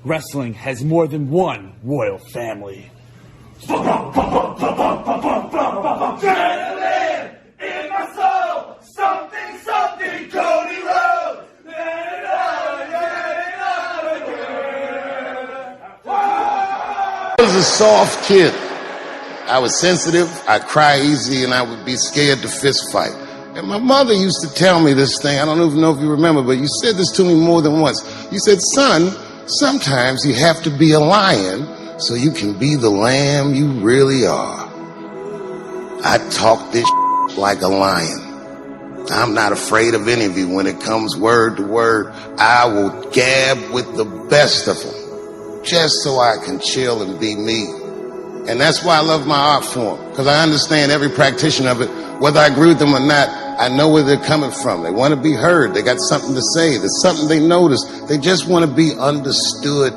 wrestling has more than one royal family. Adrenaline in my soul, something, something, Cody Rhodes. I was a soft kid. I was sensitive, I'd cry easy, and I would be scared to fist fight. And my mother used to tell me this thing, I don't even know if you remember, but you said this to me more than once. You said, son, sometimes you have to be a lion so you can be the lamb you really are. I talk this like a lion. I'm not afraid of any of you. When it comes word to word, I will gab with the best of them just so I can chill and be me. And that's why I love my art form, because I understand every practitioner of it. Whether I agree with them or not, I know where they're coming from. They want to be heard. They got something to say. There's something they notice. They just want to be understood.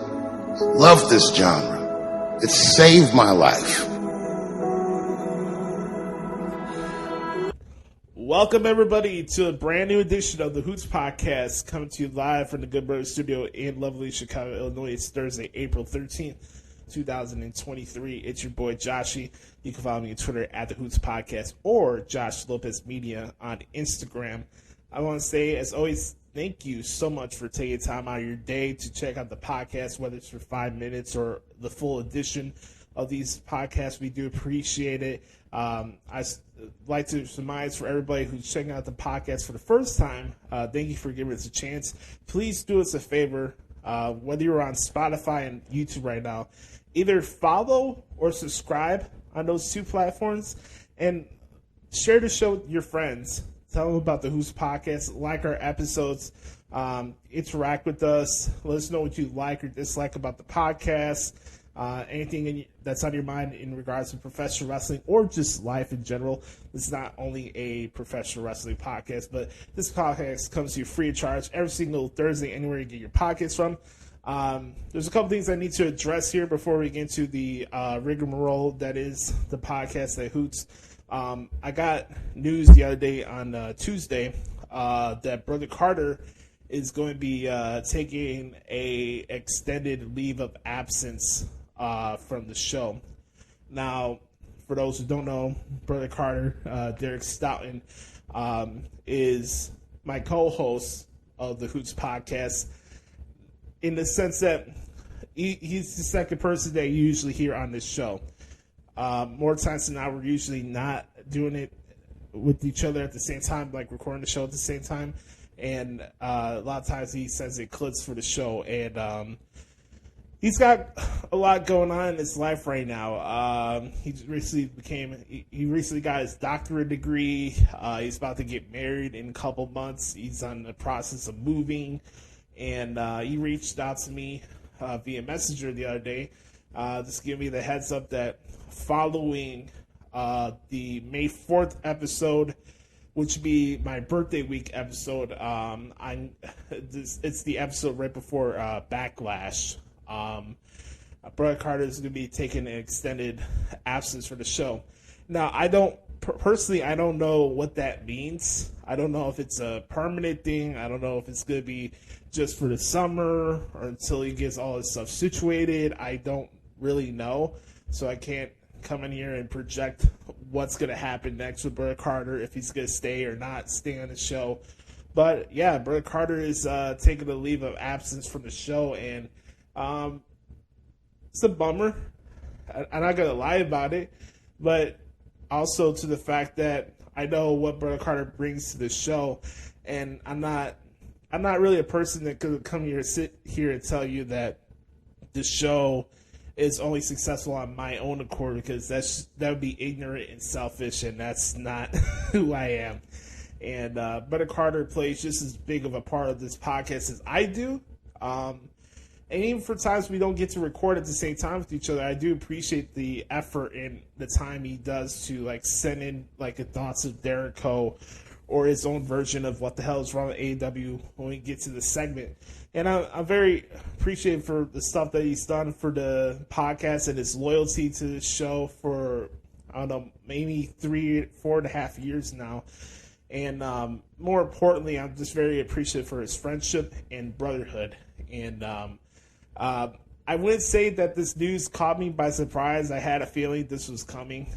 Love this genre. It saved my life. Welcome, everybody, to a brand new edition of the Hoots podcast, coming to you live from the Good Brothers Studio in lovely Chicago, Illinois. It's Thursday, April 13th, 2023. It's your boy, Joshie. You can follow me on Twitter at the Hoots Podcast or Josh Lopez Media on Instagram. I want to say, as always, thank you so much for taking time out of your day to check out the podcast, whether it's for 5 minutes or the full edition of these podcasts. We do appreciate it. I like to surmise for everybody who's checking out the podcast for the first time, thank you for giving us a chance. Please do us a favor, whether you're on Spotify and YouTube right now, either follow or subscribe on those two platforms and share the show with your friends. Tell them about the Who's Podcast, like our episodes, interact with us, let us know what you like or dislike about the podcast. Anything that's on your mind in regards to professional wrestling or just life in general. It's not only a professional wrestling podcast, but this podcast comes to you free of charge every single Thursday, anywhere you get your podcasts from. There's a couple things I need to address here before we get into the rigmarole that is the podcast at Hoots. I got news the other day on Tuesday that Brother Carter is going to be taking a extended leave of absence from the show. Now, for those who don't know, Brother Carter, Derek Stoughton, is my co-host of the Hoots podcast, in the sense that he's the second person that you usually hear on this show. More times than not, we're usually not doing it with each other at the same time, like recording the show at the same time. And a lot of times he sends in clips for the show. And he's got a lot going on in his life right now. He recently got his doctorate degree. He's about to get married in a couple months. He's on the process of moving. And he reached out to me via Messenger the other day, just giving me the heads up that following the May 4th episode, which would be my birthday week episode, it's the episode right before Backlash. Brother Carter is going to be taking an extended absence for the show. Now, I don't know what that means. I don't know if it's a permanent thing. I don't know if it's going to be just for the summer or until he gets all his stuff situated. I don't really know, so I can't come in here and project what's going to happen next with Brother Carter, if he's going to stay or not stay on the show. But yeah, Brother Carter is taking a leave of absence from the show, and it's a bummer. I'm not going to lie about it, but also to the fact that I know what Brother Carter brings to the show, and I'm not really a person that could come here, sit here, and tell you that the show is only successful on my own accord, because that would be ignorant and selfish, and that's not who I am. And Brother Carter plays just as big of a part of this podcast as I do. And even for times we don't get to record at the same time with each other, I do appreciate the effort and the time he does to like send in like the thoughts of Jericho or his own version of what the hell is wrong with AEW when we get to the segment. And I'm very appreciative for the stuff that he's done for the podcast and his loyalty to the show for, I don't know, maybe 4.5 years now. And more importantly, I'm just very appreciative for his friendship and brotherhood. And I wouldn't say that this news caught me by surprise. I had a feeling this was coming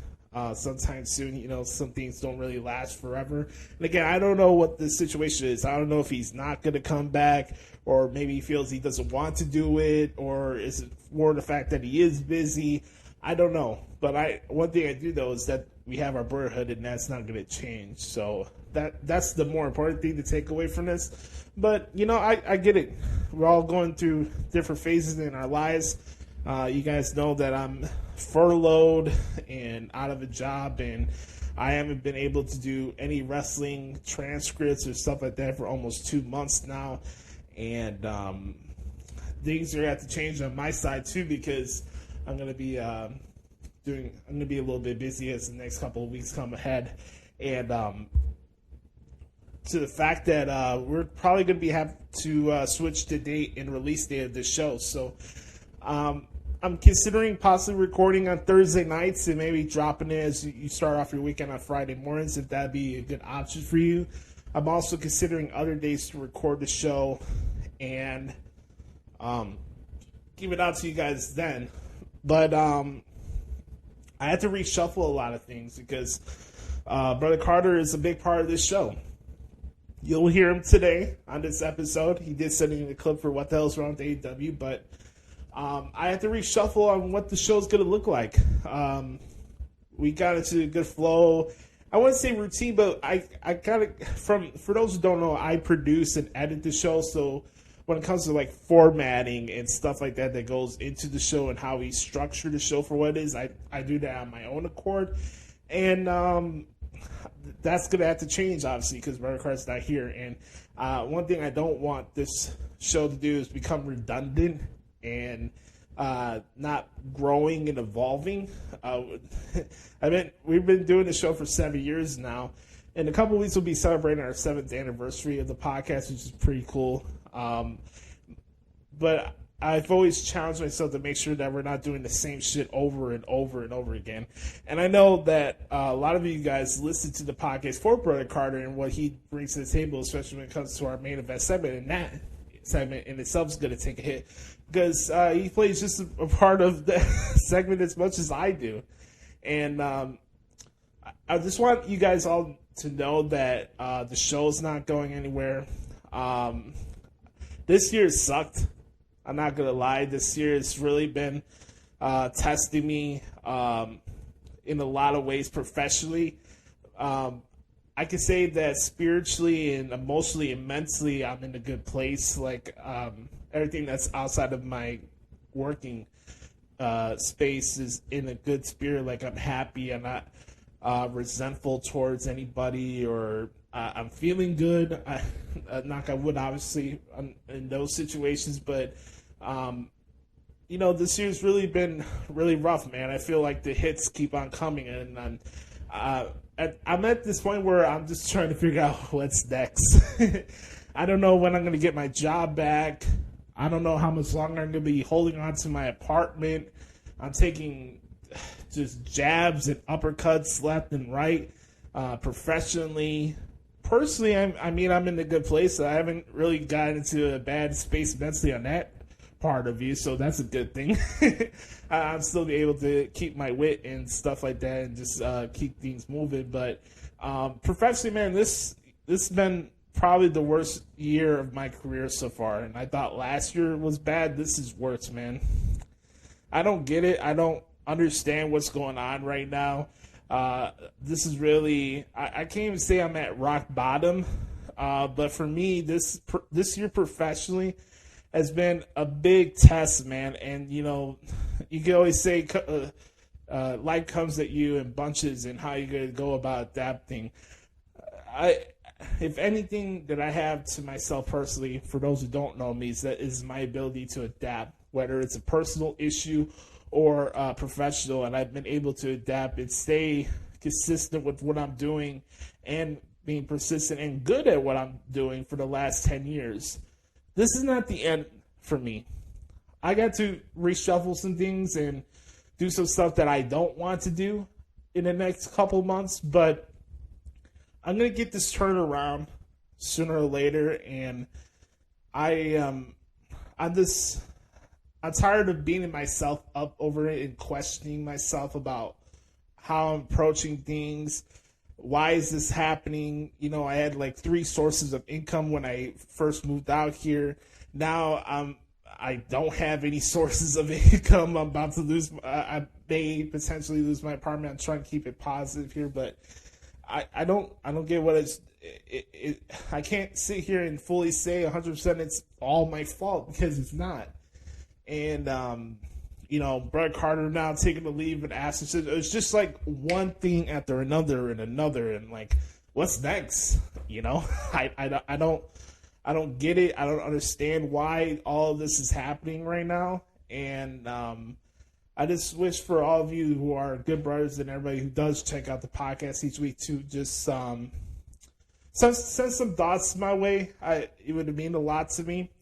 sometime soon. Some things don't really last forever. And again, I don't know what the situation is. I don't know if he's not going to come back, or maybe he feels he doesn't want to do it, or is it more the fact that he is busy? I don't know. But one thing I do know is that we have our brotherhood, and that's not going to change. So that's the more important thing to take away from this. But, I get it. We're all going through different phases in our lives. You guys know that I'm furloughed and out of a job, and I haven't been able to do any wrestling transcripts or stuff like that for almost 2 months now. And things are going to have to change on my side, too, because I'm going to be I'm going to be a little bit busy as the next couple of weeks come ahead. And to the fact that we're probably going to have to switch the date and release date of the show. So I'm considering possibly recording on Thursday nights and maybe dropping it as you start off your weekend on Friday mornings, if that'd be a good option for you. I'm also considering other days to record the show and give it out to you guys then. But I had to reshuffle a lot of things because Brother Carter is a big part of this show. You'll hear him today on this episode. He did send in a clip for What the Hell's Wrong with AEW, but I had to reshuffle on what the show's going to look like. We got into a good flow. I wouldn't say routine, but I got it for those who don't know, I produce and edit the show. So when it comes to like formatting and stuff like that goes into the show and how we structure the show for what it is, I do that on my own accord. And that's going to have to change, obviously, because Brother Carter's not here. And one thing I don't want this show to do is become redundant and not growing and evolving. We've been doing the show for 7 years now. In a couple of weeks, we'll be celebrating our 7th anniversary of the podcast, which is pretty cool. But I've always challenged myself to make sure that we're not doing the same shit over and over and over again. And I know that a lot of you guys listen to the podcast for Brother Carter and what he brings to the table, especially when it comes to our main event segment. And that segment in itself is going to take a hit because he plays just a part of the segment as much as I do. And I just want you guys all to know that the show's not going anywhere. This year sucked. I'm not going to lie. This year has really been testing me in a lot of ways professionally. I can say that spiritually and emotionally and mentally I'm in a good place. Like everything that's outside of my working space is in a good spirit. Like I'm happy. I'm not resentful towards anybody, or I'm feeling good. Knock on wood, obviously, in those situations. But this year's really been really rough, man. I feel like the hits keep on coming, and I'm at this point where I'm just trying to figure out what's next. I don't know when I'm going to get my job back. I don't know how much longer I'm going to be holding on to my apartment. I'm taking just jabs and uppercuts left and right, professionally. Personally, I'm in a good place. I haven't really gotten into a bad space mentally on that part of you, so that's a good thing. I'm still able to keep my wit and stuff like that and just keep things moving. But professionally, man, this has been probably the worst year of my career so far. And I thought last year was bad. This is worse, man. I don't get it. I don't understand what's going on right now. This is really, I can't even say I'm at rock bottom, but for me, this year professionally has been a big test, man. And, you can always say life comes at you in bunches and how you're going to go about adapting. If anything that I have to myself personally, for those who don't know me, is my ability to adapt, whether it's a personal issue or professional, and I've been able to adapt and stay consistent with what I'm doing and being persistent and good at what I'm doing for the last 10 years. This is not the end for me. I got to reshuffle some things and do some stuff that I don't want to do in the next couple months, but I'm going to get this turned around sooner or later, and I'm just I'm tired of beating myself up over it and questioning myself about how I'm approaching things. Why is this happening? You know, I had like 3 sources of income when I first moved out here. Now I don't have any sources of income. I'm about to lose. I may potentially lose my apartment. I'm trying to keep it positive here, but I don't get what it's. I can't sit here and fully say 100% it's all my fault, because it's not. And you know, Brett Carter now taking a leave and asking, it's just like one thing after another and another, and like, what's next? You know, I don't get it. I don't understand why all of this is happening right now. And I just wish for all of you who are good brothers and everybody who does check out the podcast each week to just send some thoughts my way. It would mean a lot to me.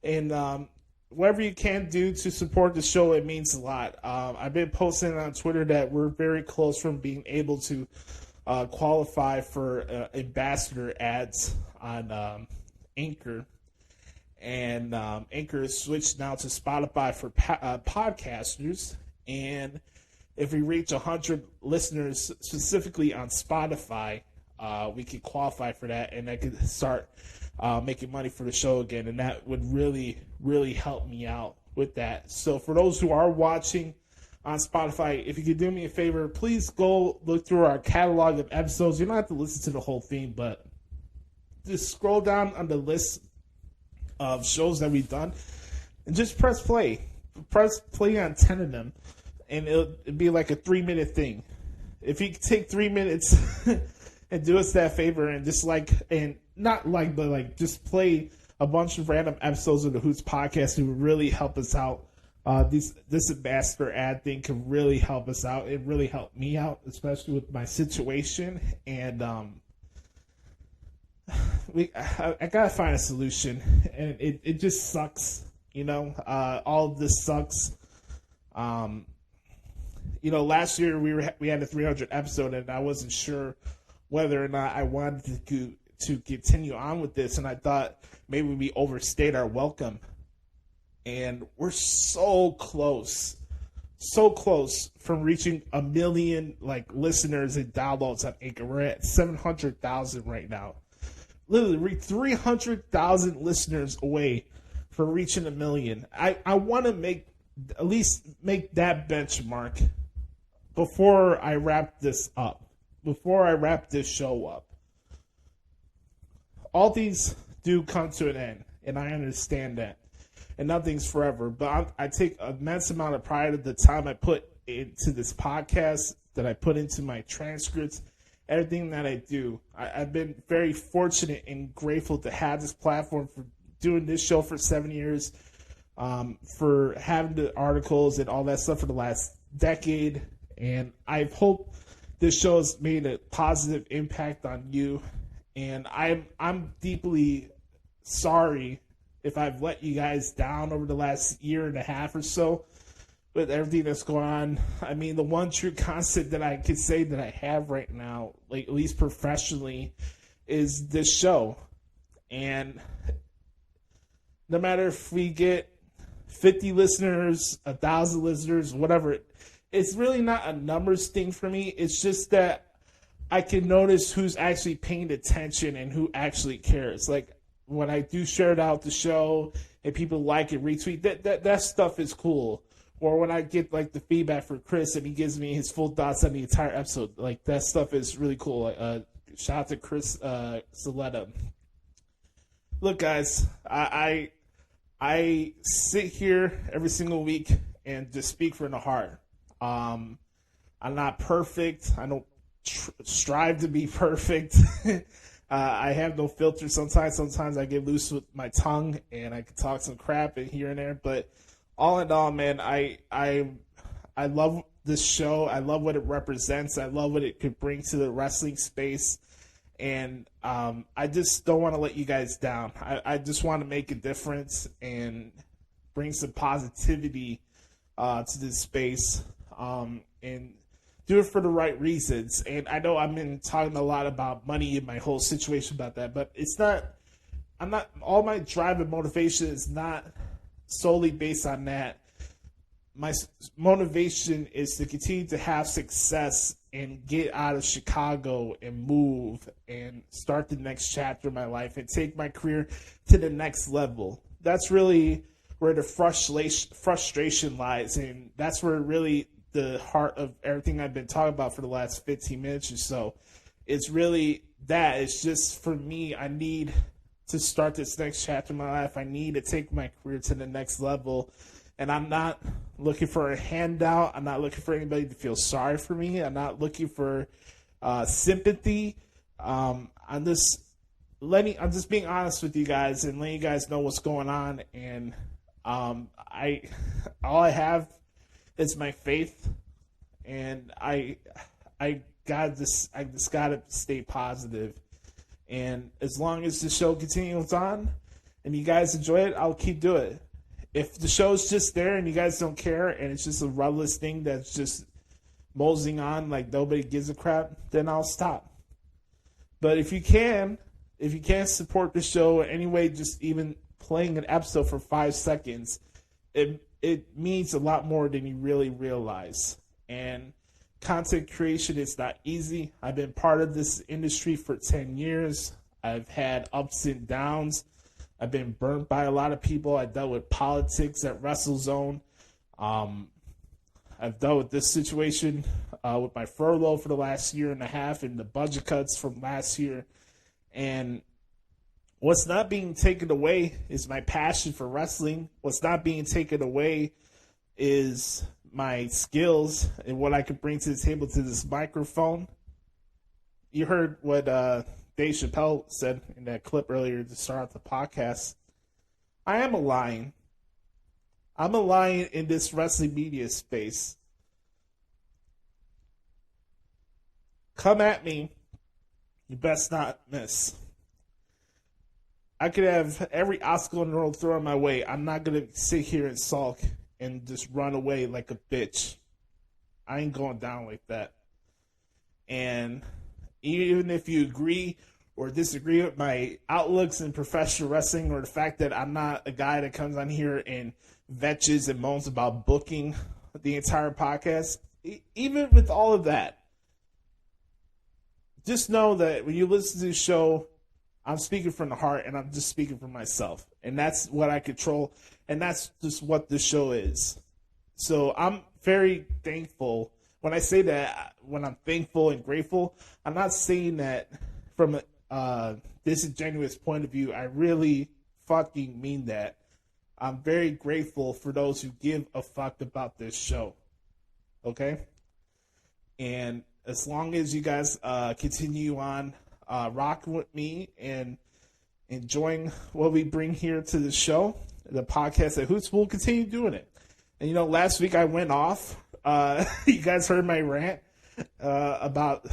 And whatever you can do to support the show, it means a lot. I've been posting on Twitter that we're very close from being able to qualify for ambassador ads on Anchor. And Anchor is switched now to Spotify for podcasters. And if we reach 100 listeners specifically on Spotify, we could qualify for that, and I could start making money for the show again, and that would really, really help me out with that. So for those who are watching on Spotify, if you could do me a favor, please go look through our catalog of episodes. You don't have to listen to the whole thing, but just scroll down on the list of shows that we've done and just press play. Press play on 10 of them, and it'd be like a 3-minute thing. If you could take 3 minutes and do us that favor and just just play a bunch of random episodes of the Hoots podcast, it would really help us out. This ambassador ad thing can really help us out. It really helped me out, especially with my situation. And I gotta find a solution, and it just sucks. You know, all of this sucks. You know, last year we had a 300 episode, and I wasn't sure whether or not I wanted to continue on with this, and I thought maybe we overstayed our welcome. And we're so close from reaching 1 million listeners and downloads on Anchor. We're at 700,000 right now. Literally 300,000 listeners away from reaching 1 million. I want to at least make that benchmark before I wrap this up. Before I wrap this show up. All things do come to an end, and I understand that. And nothing's forever. But I take an immense amount of pride in the time I put into this podcast, that I put into my transcripts, everything that I do. I've been very fortunate and grateful to have this platform, for doing this show for 7 years, for having the articles and all that stuff for the last decade. And I hope this show has made a positive impact on you. And I'm deeply sorry if I've let you guys down over the last year and a half or so with everything that's going on. I mean, the one true constant that I could say that I have right now, at least professionally, is this show. And no matter if we get 50 listeners, 1,000 listeners, whatever, it's really not a numbers thing for me. It's just that I can notice who's actually paying attention and who actually cares. When I do share it out the show and people like it, retweet, that stuff is cool. Or when I get the feedback from Chris and he gives me his full thoughts on the entire episode, that stuff is really cool. Shout out to Chris Saletta. Look, guys, I sit here every single week and just speak from the heart. I'm not perfect. I don't strive to be perfect. I have no filter sometimes. Sometimes I get loose with my tongue and I can talk some crap in here and there. But all in all, man, I love this show. I love what it represents. I love what it could bring to the wrestling space. And I just don't want to let you guys down. I just want to make a difference and bring some positivity to this space. And do it for the right reasons. And I know I've been talking a lot about money and my whole situation about that, but all my drive and motivation is not solely based on that, my motivation is to continue to have success and get out of Chicago and move and start the next chapter of my life and take my career to the next level. That's really where the frustration lies, and that's where really the heart of everything I've been talking about for the last 15 minutes or so. It's really that. It's just, for me, I need to start this next chapter of my life. I need to take my career to the next level, and I'm not looking for a handout. I'm not looking for anybody to feel sorry for me. I'm not looking for sympathy. I'm just being honest with you guys and letting you guys know what's going on. And all I have is my faith, and I just gotta stay positive. And as long as the show continues on and you guys enjoy it, I'll keep doing it. If the show's just there and you guys don't care and it's just a rudderless thing that's just moseying on like nobody gives a crap, then I'll stop. But if you can support the show anyway, just even playing an episode for 5 seconds, it means a lot more than you really realize. And content creation is not easy. I've been part of this industry for 10 years. I've had ups and downs. I've been burnt by a lot of people. I dealt with politics at WrestleZone. I've dealt with this situation with my furlough for the last year and a half and the budget cuts from last year. And what's not being taken away is my passion for wrestling. What's not being taken away is my skills and what I could bring to the table to this microphone. You heard what Dave Chappelle said in that clip earlier to start off the podcast. I am a lion. I'm a lion in this wrestling media space. Come at me. You best not miss. I could have every obstacle in the world thrown my way. I'm not going to sit here and sulk and just run away like a bitch. I ain't going down like that. And even if you agree or disagree with my outlooks in professional wrestling, or the fact that I'm not a guy that comes on here and vetches and moans about booking the entire podcast, even with all of that, just know that when you listen to the show, I'm speaking from the heart, and I'm just speaking for myself. And that's what I control, and that's just what the show is. So I'm very thankful. When I say that, when I'm thankful and grateful, I'm not saying that from a disingenuous point of view. I really fucking mean that. I'm very grateful for those who give a fuck about this show. Okay? And as long as you guys continue on rocking with me and enjoying what we bring here to the show, the podcast at Hoots, we'll continue doing it. And, last week I went off. You guys heard my rant about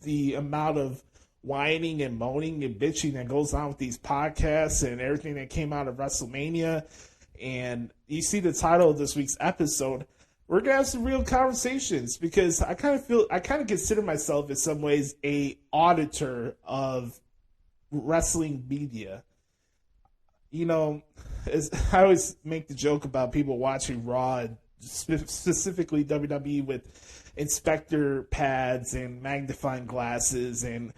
the amount of whining and moaning and bitching that goes on with these podcasts and everything that came out of WrestleMania. And you see the title of this week's episode. We're going to have some real conversations, because I kind of consider myself in some ways a auditor of wrestling media. I always make the joke about people watching Raw, and specifically WWE, with inspector pads and magnifying glasses, and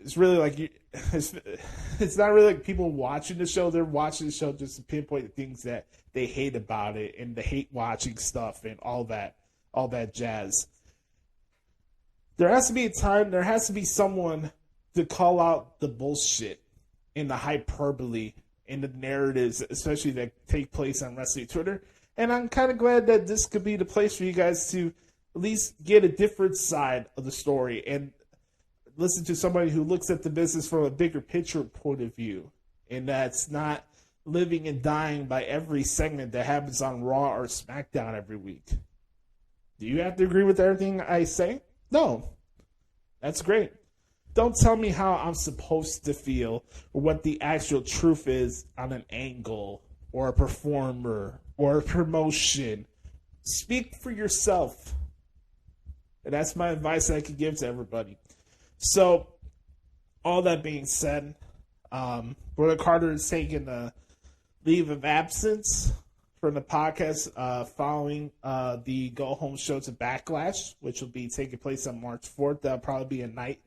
it's really like it's not really like people watching the show. They're watching the show just to pinpoint the things that they hate about it, and the hate watching stuff and all that jazz. There has to be a time, there has to be someone to call out the bullshit and the hyperbole and the narratives, especially that take place on wrestling Twitter. And I'm kind of glad that this could be the place for you guys to at least get a different side of the story and listen to somebody who looks at the business from a bigger picture point of view, and that's not living and dying by every segment that happens on Raw or SmackDown every week. Do you have to agree with everything I say? No. That's great. Don't tell me how I'm supposed to feel or what the actual truth is on an angle or a performer or a promotion. Speak for yourself. And that's my advice that I could give to everybody. So, all that being said, Brother Carter is taking the leave of absence from the podcast following the Go Home show to Backlash, which will be taking place on March 4th. That'll probably be a night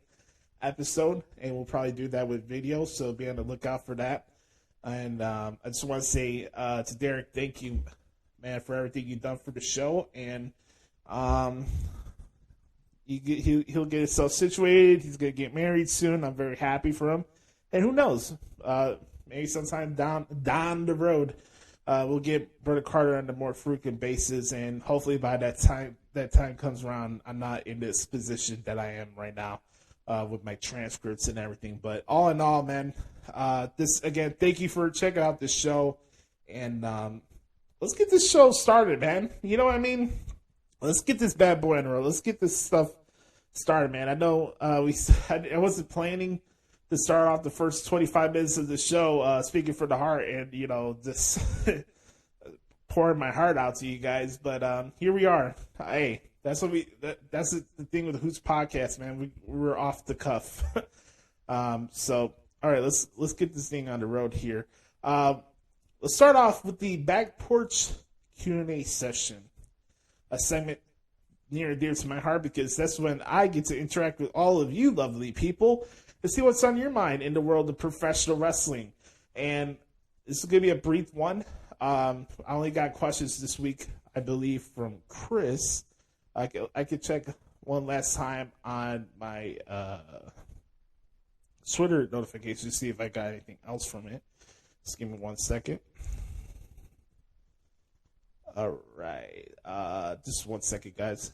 episode, and we'll probably do that with video, so be on the lookout for that. And I just want to say to Derek, thank you, man, for everything you've done for the show. And he'll get himself situated. He's going to get married soon. I'm very happy for him. And who knows? Maybe sometime down the road, we'll get Brother Carter on a more frequent basis. And hopefully by that time comes around, I'm not in this position that I am right now with my transcripts and everything. But all in all, man, this again, thank you for checking out this show. And let's get this show started, man. You know what I mean? Let's get this bad boy in a row. Let's get this stuff started, man. I know I wasn't planning to start off the first 25 minutes of the show speaking from the heart and, you know, just pouring my heart out to you guys. But here we are. Hey, that's what that's the thing with the Hoots podcast, man. We're off the cuff. So, all right, let's get this thing on the road here. Let's start off with the Back Porch Q&A session, a segment near and dear to my heart because that's when I get to interact with all of you lovely people to see what's on your mind in the world of professional wrestling. And this is going to be a brief one. I only got questions this week, I believe, from Chris. I could check one last time on my Twitter notifications to see if I got anything else from it. Just give me 1 second. All right. Just 1 second, guys.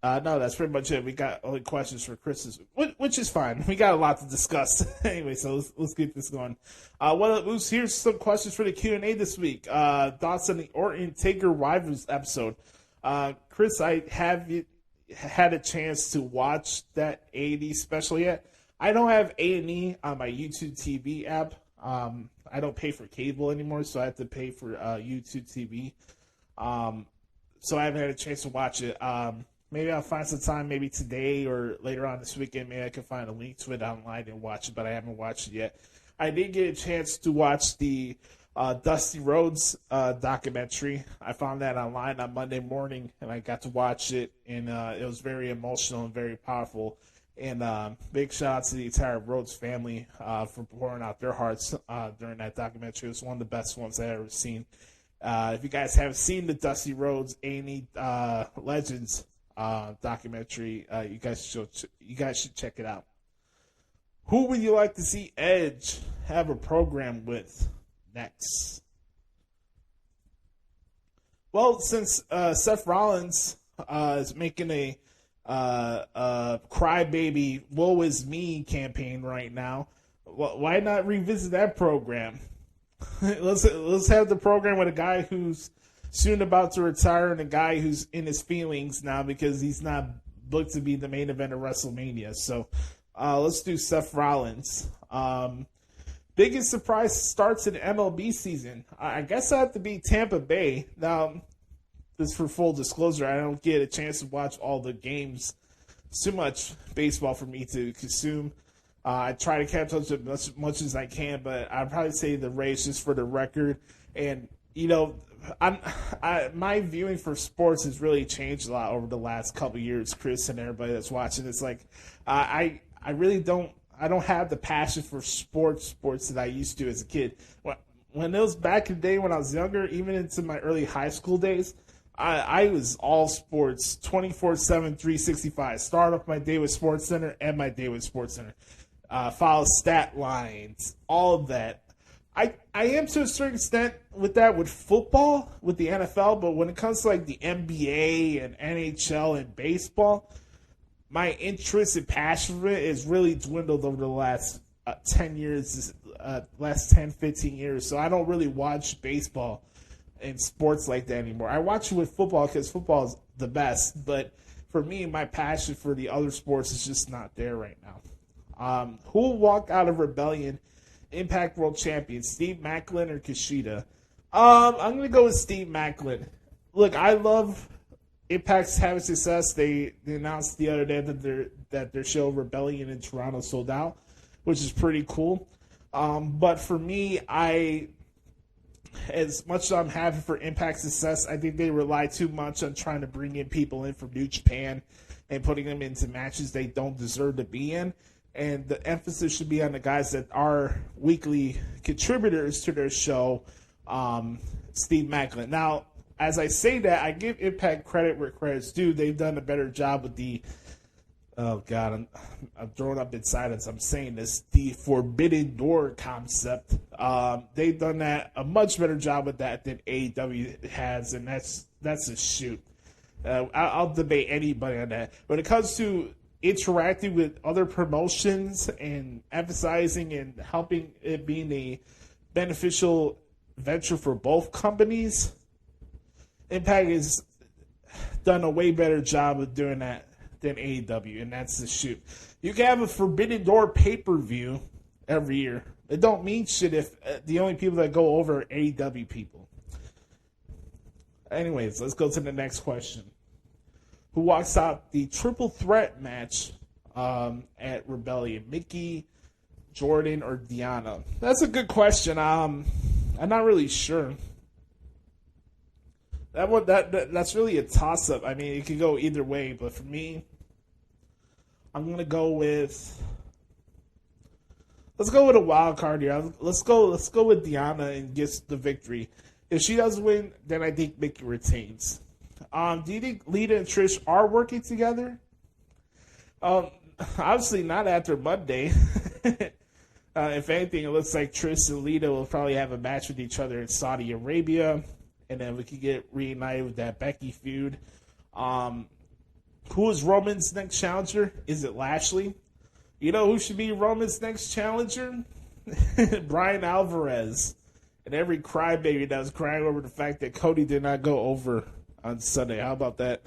No, that's pretty much it. We got only questions for Chris, which is fine. We got a lot to discuss. Anyway, so let's get this going. Here's some questions for the Q&A this week. Thoughts on the Orton Taker Rivals episode. Chris, I have had a chance to watch that A&E special yet. I don't have A&E on my YouTube TV app. I don't pay for cable anymore, so I have to pay for YouTube TV. So I haven't had a chance to watch it. Maybe I'll find some time, maybe today or later on this weekend. Maybe I can find a link to it online and watch it, but I haven't watched it yet. I did get a chance to watch the Dusty Rhodes documentary. I found that online on Monday morning, and I got to watch it, and it was very emotional and very powerful. And big shout out to the entire Rhodes family for pouring out their hearts during that documentary. It was one of the best ones I've ever seen. If you guys haven't seen the Dusty Rhodes A&E Legends documentary, you guys should check it out. Who would you like to see Edge have a program with next? Well, since Seth Rollins is making a crybaby woe is me campaign right now, why not revisit that program? let's have the program with a guy who's soon about to retire and a guy who's in his feelings now because he's not booked to be the main event of WrestleMania. So let's do Seth Rollins. Biggest surprise starts in MLB season. I guess I have to be Tampa Bay. Now, this for full disclosure, I don't get a chance to watch all the games. It's too much baseball for me to consume. I try to catch up as much as I can, but I'd probably say the Rays just for the record. And, you know, my viewing for sports has really changed a lot over the last couple of years, Chris and everybody that's watching. It's like I really don't have the passion for sports that I used to as a kid. When it was back in the day when I was younger, even into my early high school days, I was all sports, 24/7, 365. Start off my day with SportsCenter and my day with SportsCenter. Follow stat lines, all of that. I am to a certain extent with that with football, with the NFL, but when it comes to like the NBA and NHL and baseball, my interest and passion for it has really dwindled over the last 10 years, last 10, 15 years. So I don't really watch baseball and sports like that anymore. I watch it with football because football is the best, but for me, my passion for the other sports is just not there right now. Who will walk out of Rebellion Impact World Champion, Steve Macklin or Kushida? I'm going to go with Steve Macklin. Look, I love Impact's having success. They announced the other day that that their show Rebellion in Toronto sold out, which is pretty cool. But for me, as much as I'm happy for Impact's success, I think they rely too much on trying to bring in people in from New Japan and putting them into matches they don't deserve to be in. And the emphasis should be on the guys that are weekly contributors to their show, Steve Macklin. Now, as I say that, I give Impact credit where credit's due. They've done a better job with the, oh God, I'm throwing up in silence. I'm saying this, the Forbidden Door concept. They've done a much better job with that than AEW has, and that's a shoot. I'll debate anybody on that. When it comes to interacting with other promotions and emphasizing and helping it being a beneficial venture for both companies, Impact has done a way better job of doing that than AEW, and that's the shoot. You can have a Forbidden Door pay-per-view every year. It don't mean shit if the only people that go over are AEW people. Anyways, let's go to the next question. Who walks out the triple threat match at Rebellion? Mickey, Jordan, or Deanna? That's a good question. I'm not really sure. That's really a toss-up. I mean, it could go either way, but for me, I'm gonna go with. Let's go with a wild card here. Let's go with Deanna and gets the victory. If she doesn't win, then I think Mickey retains. Do you think Lita and Trish are working together? Obviously not after Monday. If anything, it looks like Trish and Lita will probably have a match with each other in Saudi Arabia, and then we could get reunited with that Becky feud. Who is Roman's next challenger? Is it Lashley? You know who should be Roman's next challenger? Brian Alvarez. And every crybaby that was crying over the fact that Cody did not go over on Sunday. How about that?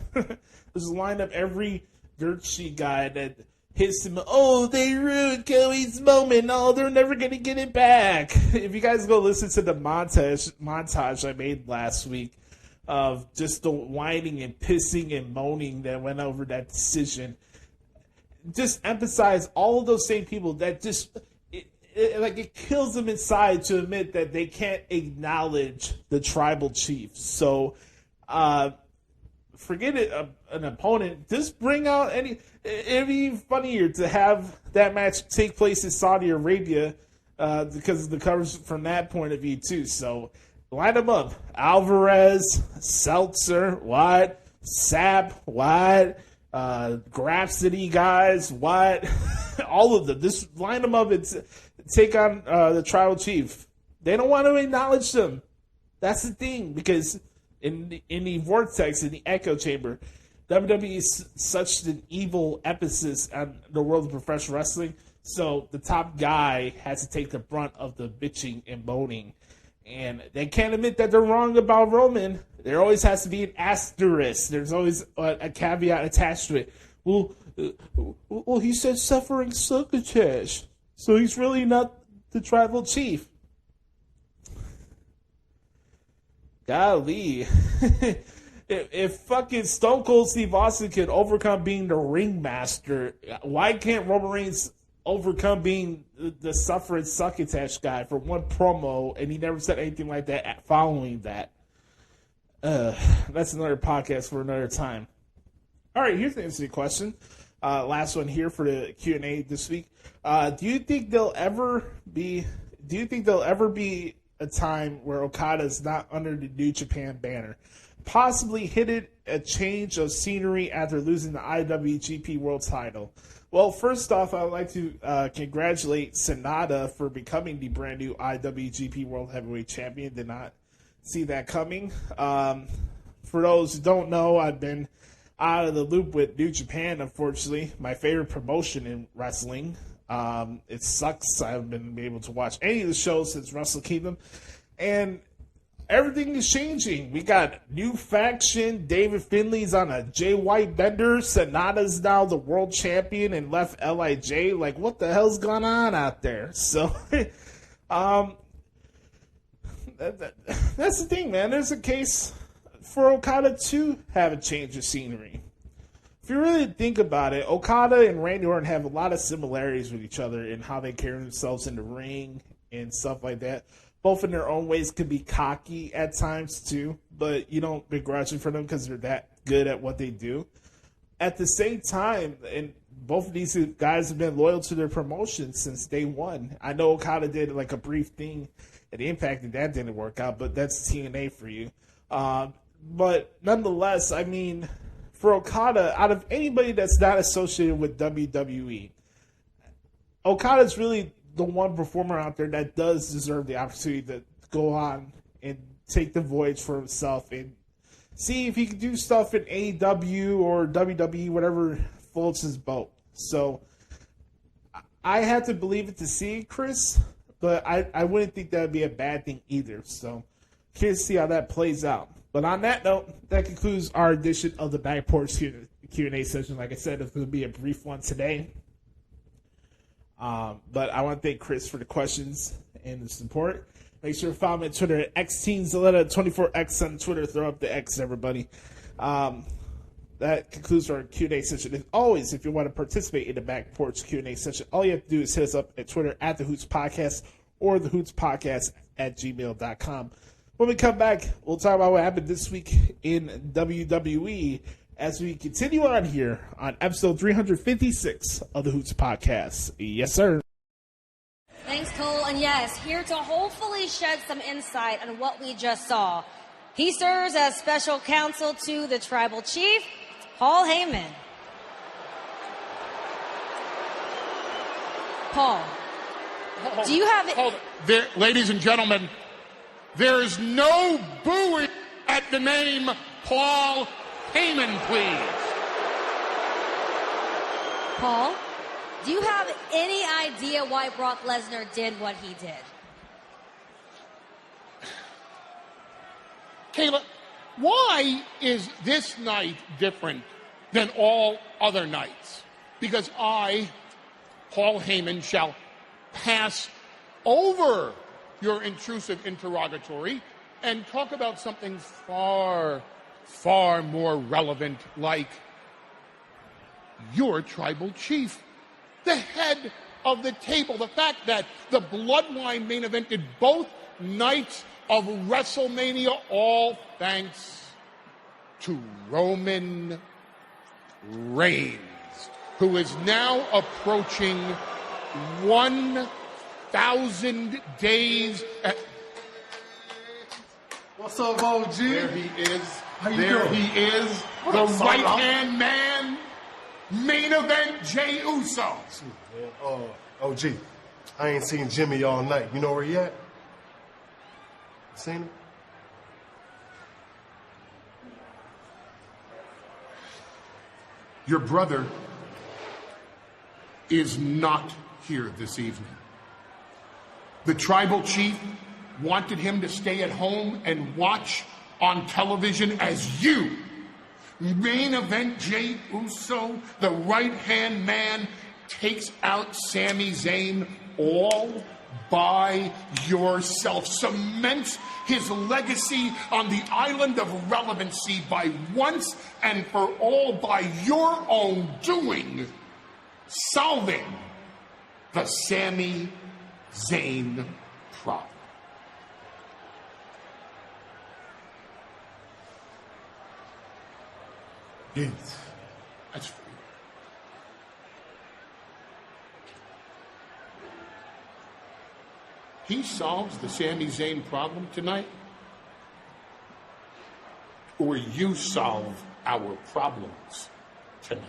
Just line up every dirt sheet guy that hits him. Oh, they ruined Cody's moment. Oh, they're never going to get it back. If you guys go listen to the montage I made last week of just the whining and pissing and moaning that went over that decision, just emphasize all of those same people that just... It kills them inside to admit that they can't acknowledge the tribal chief. So, forget it, an opponent. Just bring out it'd be funnier to have that match take place in Saudi Arabia because of the coverage from that point of view, too. So, line them up. Alvarez, Seltzer, what? Sap, what? Grapsody guys, what? All of them. Just line them up and take on the tribal chief. They don't want to acknowledge them. That's the thing, because in the vortex, in the echo chamber, WWE is such an evil emphasis on the world of professional wrestling. So the top guy has to take the brunt of the bitching and moaning. And they can't admit that they're wrong about Roman. There always has to be an asterisk. There's always a caveat attached to it. Well, he said suffering succotash, so he's really not the tribal chief. Golly. if fucking Stone Cold Steve Austin could overcome being the ringmaster, why can't Roman Reigns overcome being the suffering succotash guy for one promo, and he never said anything like that following that? That's another podcast for another time. All right, here's the interesting question. Last one here for the Q&A this week. Do you think there'll ever be a time where Okada's not under the New Japan banner? Possibly hit a change of scenery after losing the IWGP World title. Well, first off, I would like to congratulate Sonata for becoming the brand new IWGP World Heavyweight Champion. Did not see that coming. For those who don't know, I've been out of the loop with New Japan, unfortunately. My favorite promotion in wrestling. It sucks. I haven't been able to watch any of the shows since Wrestle Kingdom. And everything is changing. We got new faction. David Finley's on a Jay White bender. Sonata's now the world champion and left LIJ. Like, what the hell's going on out there? So, that's the thing, man. There's a case for Okada to have a change of scenery. if you really think about it, Okada and Randy Orton have a lot of similarities with each other in how they carry themselves in the ring and stuff like that. Both in their own ways could be cocky at times too, but you don't begrudge them for them because they're that good at what they do. At the same time, and both of these guys have been loyal to their promotion since day one. I know Okada did like a brief thing at Impact and that didn't work out, but that's TNA for you. But nonetheless, I mean, for Okada, out of anybody that's not associated with WWE, Okada's really the one performer out there that does deserve the opportunity to go on and take the voyage for himself and see if he can do stuff in AEW or WWE, whatever floats his boat. So I have to believe it to see it, Chris, but I wouldn't think that would be a bad thing either. So curious to see how that plays out. But on that note, that concludes our edition of the Back Porch Q&A session. Like I said, it's going to be a brief one today. But I want to thank Chris for the questions and the support. Make sure to follow me on Twitter at XTeensZaletta24X on Twitter. Throw up the X, everybody. That concludes our Q&A session. As always, if you want to participate in the Back Porch Q&A session, all you have to do is hit us up at Twitter at The Hoots Podcast or The Hoots Podcast at gmail.com. When we come back, we'll talk about what happened this week in WWE as we continue on here on episode 356 of the Hoots Podcast. Yes, sir. Thanks, Cole. And yes, here to hopefully shed some insight on what we just saw. He serves as special counsel to the tribal chief, Paul Heyman. Paul, do you have Hold there, ladies and gentlemen, there is no booing at the name Paul Heyman, please. Paul, do you have any idea why Brock Lesnar did what he did? Kayla, why is this night different than all other nights? Because I, Paul Heyman, shall pass over your intrusive interrogatory and talk about something far, far more relevant, like your tribal chief, the head of the table, the fact that the Bloodline main evented both nights of WrestleMania, all thanks to Roman Reigns, who is now approaching 1,000 days. What's up, OG? There he is. How you there doing? he is, the right-hand man, main event Jey Uso. OG, I ain't seen Jimmy all night. You know where he at? Seen him? Your brother is not here this evening. The tribal chief wanted him to stay at home and watch on television as you, main event Jey Uso, the right-hand man, takes out Sami Zayn all by yourself, cements his legacy on the island of relevancy by once and for all, by your own doing, solving the Sami Zayn problem. Yes. That's for you. He solves the Sami Zayn problem tonight, or you solve our problems tonight.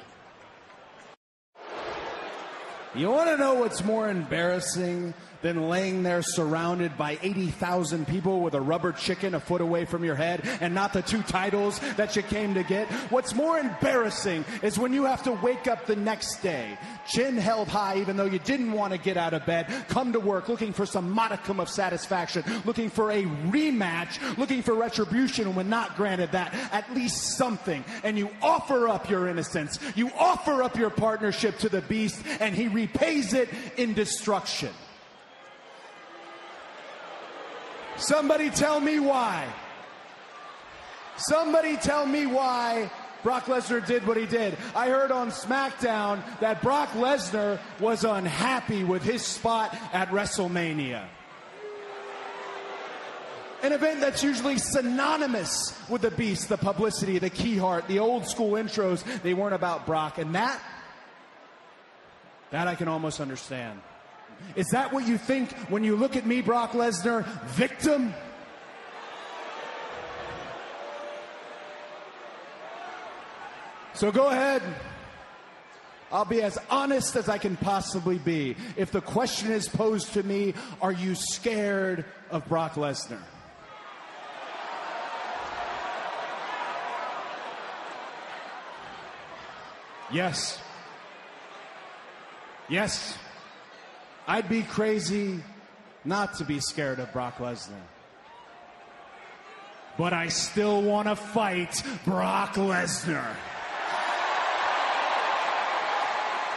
You want to know what's more embarrassing than laying there surrounded by 80,000 people with a rubber chicken a foot away from your head and not the 2 titles that you came to get? What's more embarrassing is when you have to wake up the next day, chin held high even though you didn't want to get out of bed, come to work looking for some modicum of satisfaction, looking for a rematch, looking for retribution, and when not granted that, at least something. And you offer up your innocence, you offer up your partnership to the beast, and he repays it in destruction. Somebody tell me why. Somebody tell me why Brock Lesnar did what he did. I heard on SmackDown that Brock Lesnar was unhappy with his spot at WrestleMania. An event that's usually synonymous with the Beast, the publicity, the key heart, the old school intros. They weren't about Brock. And that I can almost understand. Is that what you think when you look at me, Brock Lesnar, victim? So go ahead. I'll be as honest as I can possibly be. If the question is posed to me, are you scared of Brock Lesnar? Yes. Yes. I'd be crazy not to be scared of Brock Lesnar. But I still want to fight Brock Lesnar.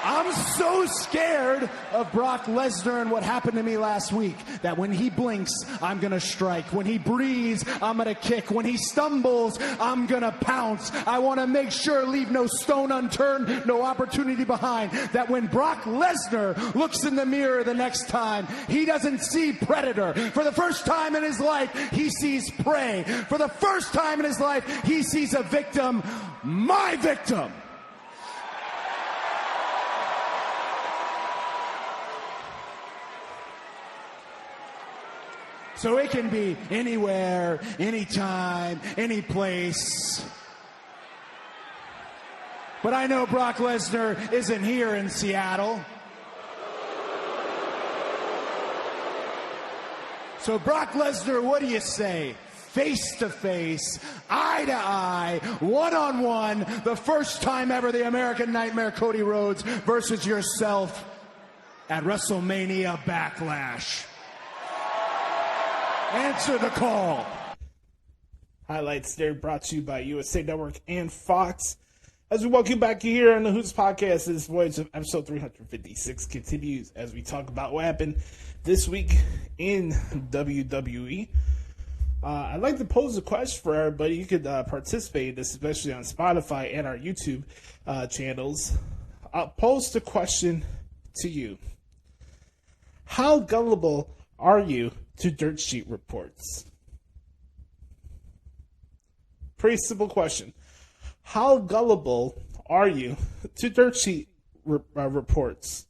I'm so scared of Brock Lesnar and what happened to me last week that when he blinks, I'm going to strike. When he breathes, I'm going to kick. When he stumbles, I'm going to pounce. I want to make sure, leave no stone unturned, no opportunity behind. That when Brock Lesnar looks in the mirror the next time, he doesn't see predator. For the first time in his life, he sees prey. For the first time in his life, he sees a victim, my victim. So it can be anywhere, anytime, any place. But I know Brock Lesnar isn't here in Seattle. So Brock Lesnar, what do you say? Face to face, eye to eye, one-on-one, the first time ever the American Nightmare Cody Rhodes versus yourself at WrestleMania Backlash. Answer the call. Highlights there brought to you by USA Network and Fox. As we welcome you back here on the Hoots Podcast, this voyage of episode 356 continues as we talk about what happened this week in WWE. I'd like to pose a question for everybody. You could participate in this, especially on Spotify and our YouTube channels. I'll pose the question to you. How gullible are you to dirt sheet reports? Pretty simple question. How gullible are you to dirt sheet reports?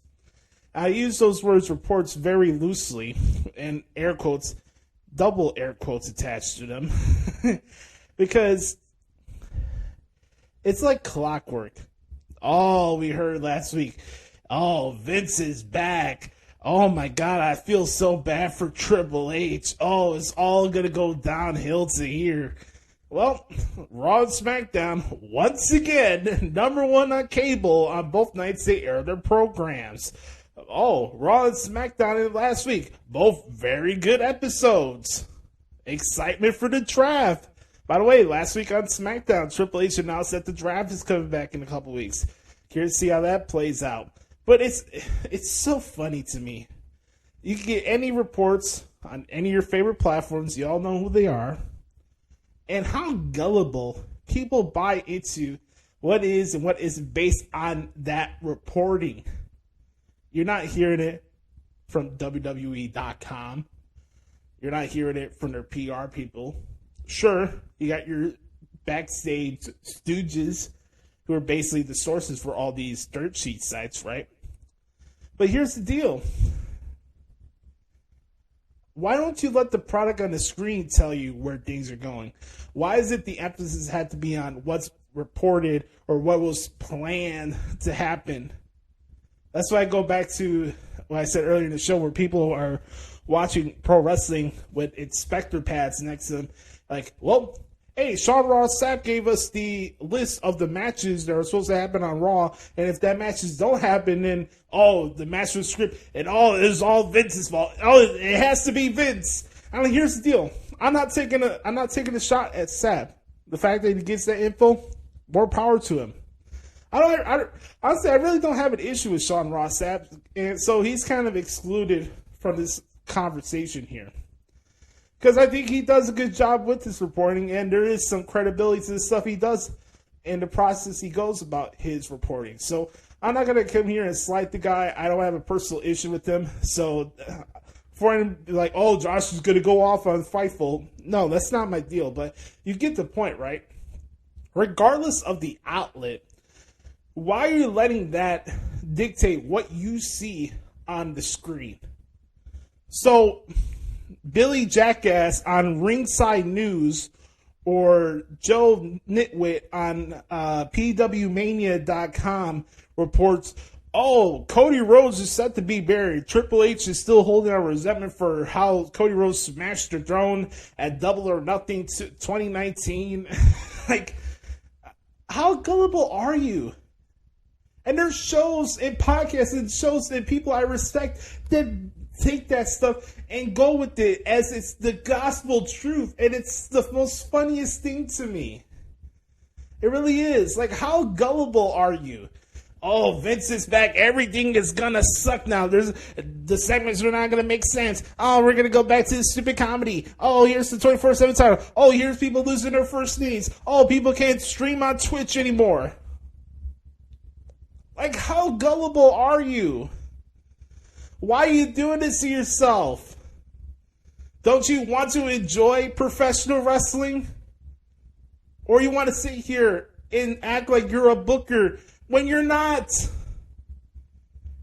I use those words reports very loosely, and air quotes, double air quotes attached to them, because it's like clockwork. Oh, we heard last week, oh, Vince is back. Oh my God, I feel so bad for Triple H. Oh, it's all going to go downhill to here. Well, Raw and SmackDown, once again, number one on cable on both nights they air their programs. Oh, Raw and SmackDown last week, both very good episodes. Excitement for the draft. By the way, last week on SmackDown, Triple H announced that the draft is coming back in a couple weeks. Curious to see how that plays out. But it's so funny to me. You can get any reports on any of your favorite platforms. You all know who they are. And how gullible people buy into what is and what isn't based on that reporting. You're not hearing it from WWE.com. You're not hearing it from their PR people. Sure, you got your backstage stooges who are basically the sources for all these dirt sheet sites, right? But here's the deal. Why don't you let the product on the screen tell you where things are going? Why is it the emphasis had to be on what's reported or what was planned to happen? That's why I go back to what I said earlier in the show, where people are watching pro wrestling with inspector pads next to them. Like, well, hey, Sean Ross Sapp gave us the list of the matches that are supposed to happen on Raw, and if that matches don't happen, then the match was scripted, and it's all Vince's fault. Oh, it has to be Vince. I mean, here's the deal. I'm not taking a shot at Sapp. The fact that he gets that info, more power to him. Honestly, I really don't have an issue with Sean Ross Sapp, and so he's kind of excluded from this conversation here. Because I think he does a good job with his reporting, and there is some credibility to the stuff he does. in the process he goes about his reporting. So I'm not going to come here and slight the guy. I don't have a personal issue with him. So for him to be like, oh, Josh is going to go off on Fightful. No, that's not my deal. But you get the point, right? Regardless of the outlet, why are you letting that dictate what you see on the screen? So Billy Jackass on Ringside News or Joe Nitwit on PWMania.com reports, oh, Cody Rhodes is set to be buried. Triple H is still holding on resentment for how Cody Rhodes smashed the throne at Double or Nothing 2019. Like, how gullible are you? And there's shows and podcasts and shows and people I respect that take that stuff and go with it as it's the gospel truth. And it's the most funniest thing to me. It really is. Like, how gullible are you? Oh, Vince is back. Everything is gonna suck now. The segments are not gonna make sense. Oh, we're gonna go back to the stupid comedy. Oh, here's the 24/7 title. Oh, here's people losing their first names. Oh, people can't stream on Twitch anymore. Like, how gullible are you? Why are you doing this to yourself? Don't you want to enjoy professional wrestling? Or you want to sit here and act like you're a booker when you're not?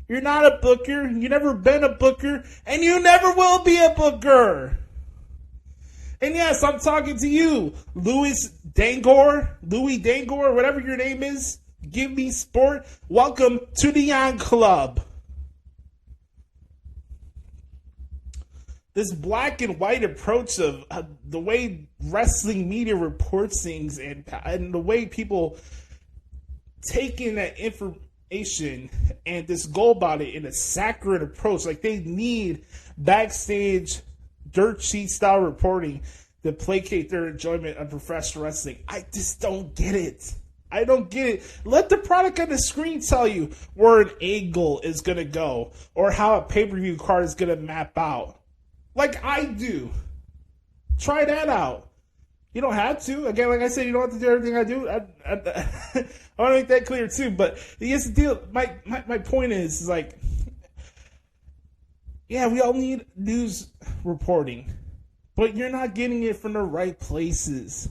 You're not a booker. You've never been a booker. And you never will be a booker. And yes, I'm talking to you, Louis Dangor, whatever your name is. Give me sport. Welcome to the Young Club. This black and white approach of the way wrestling media reports things and the way people take in that information and just go about it in a saccharine approach. Like, they need backstage dirt sheet style reporting to placate their enjoyment of professional wrestling. I just don't get it. I don't get it. Let the product on the screen tell you where an angle is going to go or how a pay-per-view card is going to map out. Like I do. Try that out. You don't have to. Again, like I said, you don't have to do everything I do. I want to make that clear too. But here's the deal. My point is like, yeah, we all need news reporting. But you're not getting it from the right places.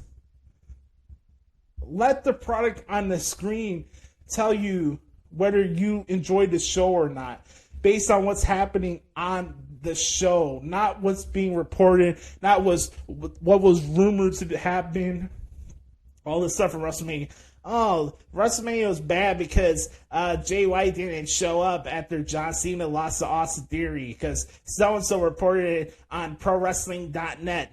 Let the product on the screen tell you whether you enjoyed the show or not, based on what's happening on the show, not what's being reported, not what was rumored to happen, all this stuff from WrestleMania. Oh, WrestleMania was bad because Jay White didn't show up after John Cena lost to Austin Theory because so-and-so reported it on ProWrestling.net.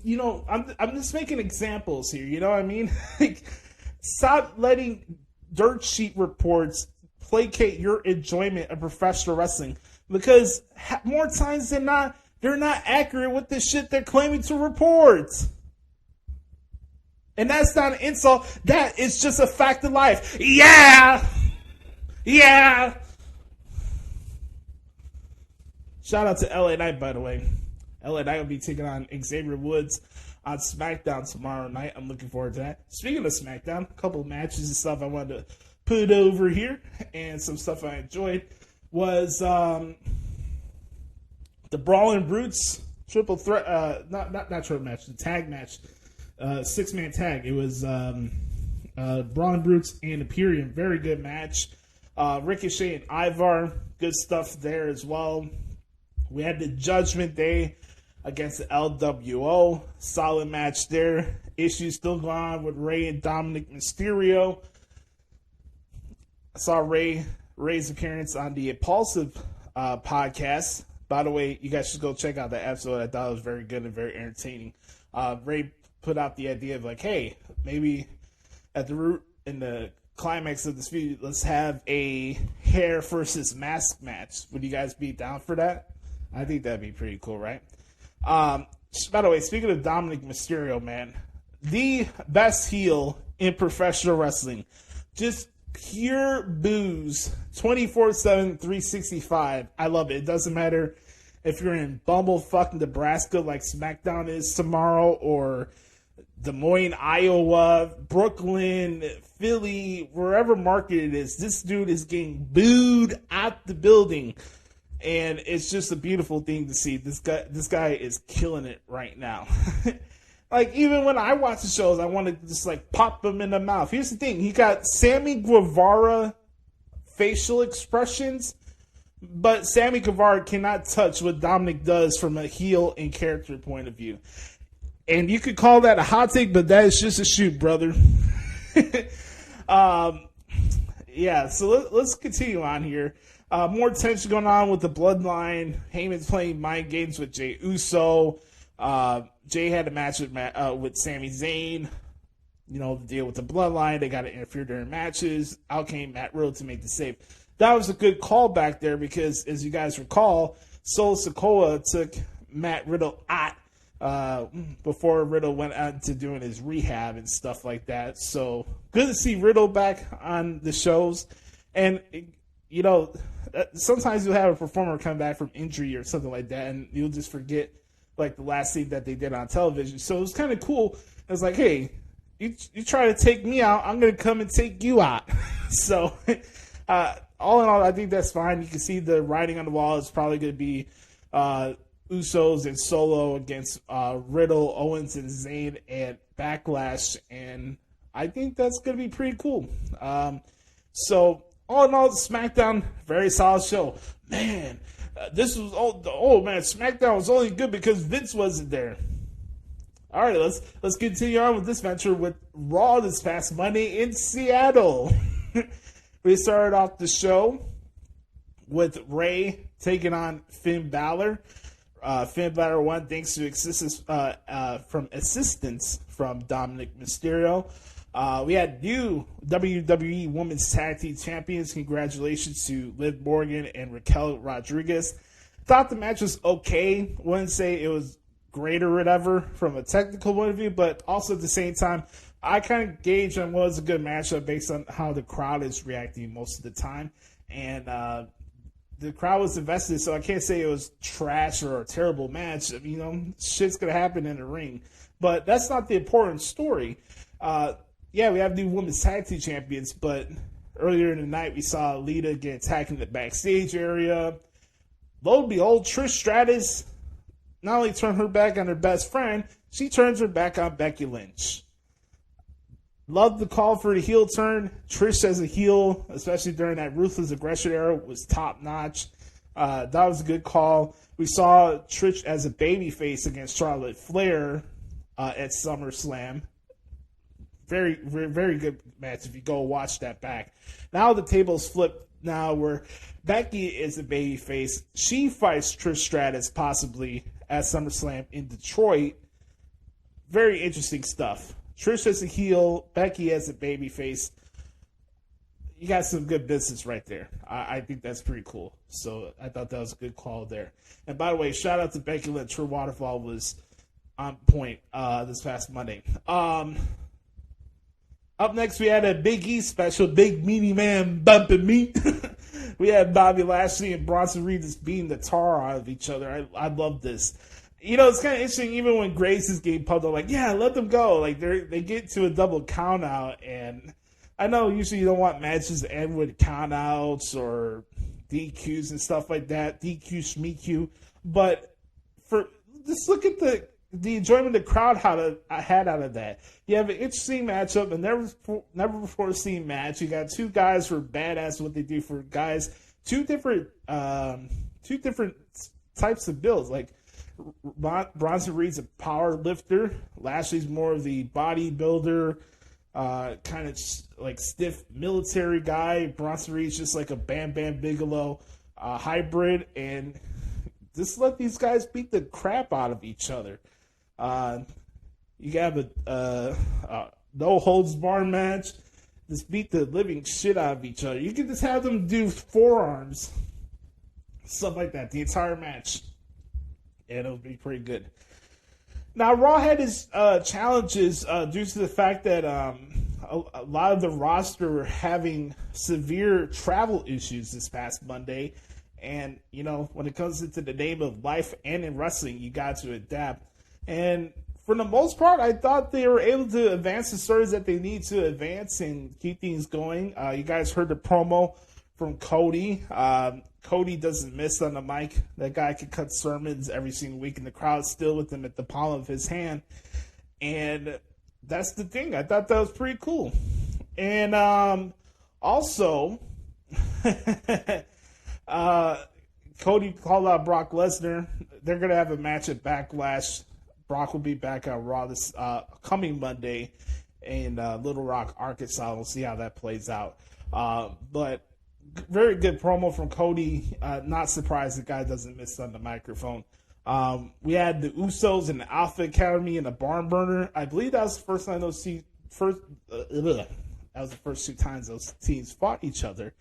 You know, I'm just making examples here, you know what I mean? Like, stop letting dirt sheet reports placate your enjoyment of professional wrestling, because more times than not, they're not accurate with the shit they're claiming to report. And that's not an insult. That is just a fact of life. Yeah! Yeah! Shout out to LA Knight, by the way. LA Knight will be taking on Xavier Woods on SmackDown tomorrow night. I'm looking forward to that. Speaking of SmackDown, a couple of matches and stuff I wanted to put over here, and some stuff I enjoyed was the Brawling Brutes triple threat, not triple match, the tag match, 6-man tag. It was Brawling Brutes and Imperium. Very good match. Ricochet and Ivar, good stuff there as well. We had the Judgment Day against the LWO. Solid match there. Issues still going on with Rey and Dominic Mysterio. I saw Rey's appearance on the Impulsive podcast. By the way, you guys should go check out that episode. I thought it was very good and very entertaining. Rey put out the idea of like, hey, maybe at the root in the climax of this feud, let's have a hair versus mask match. Would you guys be down for that? I think that'd be pretty cool, right? By the way, speaking of Dominic Mysterio, man, the best heel in professional wrestling. Just pure booze, 24/7, 365. I love it. It doesn't matter if you're in Bumblefuck, Nebraska, like SmackDown is tomorrow, or Des Moines, Iowa, Brooklyn, Philly, wherever market it is, this dude is getting booed out the building. And it's just a beautiful thing to see. This guy is killing it right now. Like, even when I watch the shows, I want to just, like, pop him in the mouth. Here's the thing. He got Sammy Guevara facial expressions, but Sammy Guevara cannot touch what Dominic does from a heel and character point of view. And you could call that a hot take, but that is just a shoot, brother. Yeah, so let's continue on here. More tension going on with the Bloodline. Heyman's playing mind games with Jey Uso. Jay had a match with Sami Zayn. You know, the deal with the Bloodline. They got to interfere during matches. Out came Matt Riddle to make the save. That was a good call back there because, as you guys recall, Solo Sikoa took Matt Riddle out before Riddle went out to doing his rehab and stuff like that. So good to see Riddle back on the shows. And, you know, sometimes you'll have a performer come back from injury or something like that, and you'll just forget, like, the last thing that they did on television. So it was kind of cool. It's like, hey, you try to take me out, I'm going to come and take you out. So all in all, I think that's fine. You can see the writing on the wall is probably going to be Usos and Solo against Riddle, Owens, and Zayn at Backlash, and I think that's going to be pretty cool. So all in all, SmackDown, very solid show. Man, this was SmackDown was only good because Vince wasn't there. All right, let's continue on with this venture with Raw this past Monday in Seattle. We started off the show with Ray taking on Finn Balor. Finn Balor won thanks to assistance from Dominic Mysterio. We had new WWE Women's Tag Team Champions. Congratulations to Liv Morgan and Raquel Rodriguez. Thought the match was okay. Wouldn't say it was great or whatever from a technical point of view, but also at the same time, I kind of gauge on what was a good matchup based on how the crowd is reacting most of the time. And the crowd was invested, so I can't say it was trash or a terrible match. I mean, you know, shit's going to happen in the ring. But that's not the important story. Yeah, we have new Women's Tag Team Champions, but earlier in the night, we saw Lita get attacked in the backstage area. Lo and behold, Trish Stratus not only turned her back on her best friend, she turns her back on Becky Lynch. Love the call for the heel turn. Trish as a heel, especially during that Ruthless Aggression era, was top-notch. That was a good call. We saw Trish as a babyface against Charlotte Flair at SummerSlam. Very, very, very good match if you go watch that back. Now the tables flip now where Becky is a babyface. She fights Trish Stratus possibly at SummerSlam in Detroit. Very interesting stuff. Trish as a heel, Becky as a babyface. You got some good business right there. I think that's pretty cool. So I thought that was a good call there. And by the way, shout out to Becky Lynch. Her waterfall was on point this past Monday. Up next, we had a Big E special, Big Meaty Man bumping meat. We had Bobby Lashley and Bronson Reed just beating the tar out of each other. I love this. You know, it's kind of interesting, even when Grace is getting pumped, they're like, yeah, let them go. Like, they get to a double count out, and I know usually you don't want matches to end with count outs or DQs and stuff like that, DQ, SMEQ, but just look at the enjoyment the crowd had out of that. You have an interesting matchup, a never before seen match. You got two guys who are badass at what they do for guys, two different types of builds. Like Bronson Reed's a power lifter, Lashley's more of the bodybuilder, kind of like stiff military guy. Bronson Reed's just like a Bam Bam Bigelow hybrid, and just let these guys beat the crap out of each other. You have a no holds barred match. Just beat the living shit out of each other. You can just have them do forearms, stuff like that, the entire match, and it'll be pretty good. Now, Raw had its challenges due to the fact that a lot of the roster were having severe travel issues this past Monday. And, you know, when it comes into the name of life and in wrestling, you got to adapt. And for the most part, I thought they were able to advance the stories that they need to advance and keep things going. You guys heard the promo from Cody. Cody doesn't miss on the mic. That guy can cut sermons every single week, and the crowd's still with him at the palm of his hand. And that's the thing. I thought that was pretty cool. And also, Cody called out Brock Lesnar. They're going to have a match at Backlash. Brock will be back on Raw this coming Monday in Little Rock, Arkansas. We'll see how that plays out. But very good promo from Cody. Not surprised the guy doesn't miss on the microphone. We had the Usos and the Alpha Academy and the Barn Burner. I believe that was the first time that was the first 2 times those teams fought each other.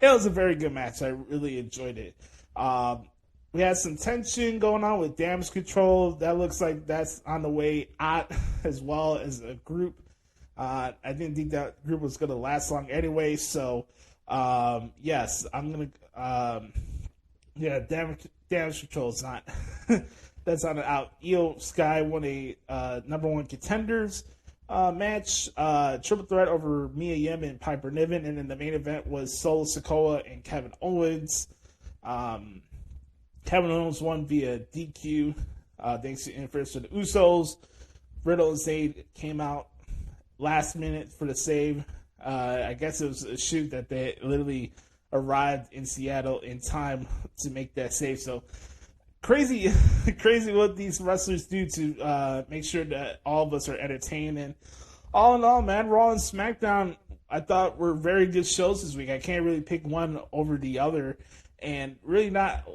It was a very good match. I really enjoyed it. We had some tension going on with Damage Control. That looks like that's on the way out as well as a group. I didn't think that group was going to last long anyway. So, yes, I'm going to... Damage Control is not... that's on the out. Io Sky won a number 1 contenders match. Triple threat over Mia Yim and Piper Niven. And then the main event was Solo Sikoa and Kevin Owens. Kevin Owens won via DQ thanks to interference for the Usos. Riddle and Zayd came out last minute for the save. I guess it was a shoot that they literally arrived in Seattle in time to make that save. So crazy what these wrestlers do to make sure that all of us are entertained. And all in all, man, Raw and SmackDown, I thought were very good shows this week. I can't really pick one over the other. And really not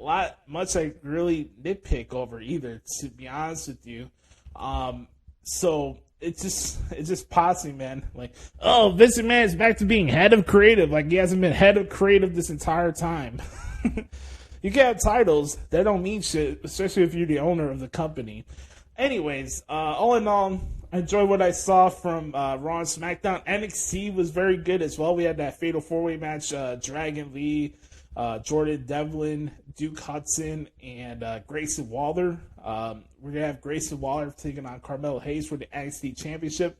much I really nitpick over either, to be honest with you. So it just pops me, man. Like, oh, Vince McMahon is back to being head of creative. Like he hasn't been head of creative this entire time. You can have titles that don't mean shit, especially if you're the owner of the company. Anyways, all in all, I enjoyed what I saw from Raw and SmackDown. NXT was very good as well. We had that Fatal 4-Way match, Dragon Lee, Jordan Devlin, Duke Hudson, and Grayson Waller. We're going to have Grayson Waller taking on Carmelo Hayes for the NXT Championship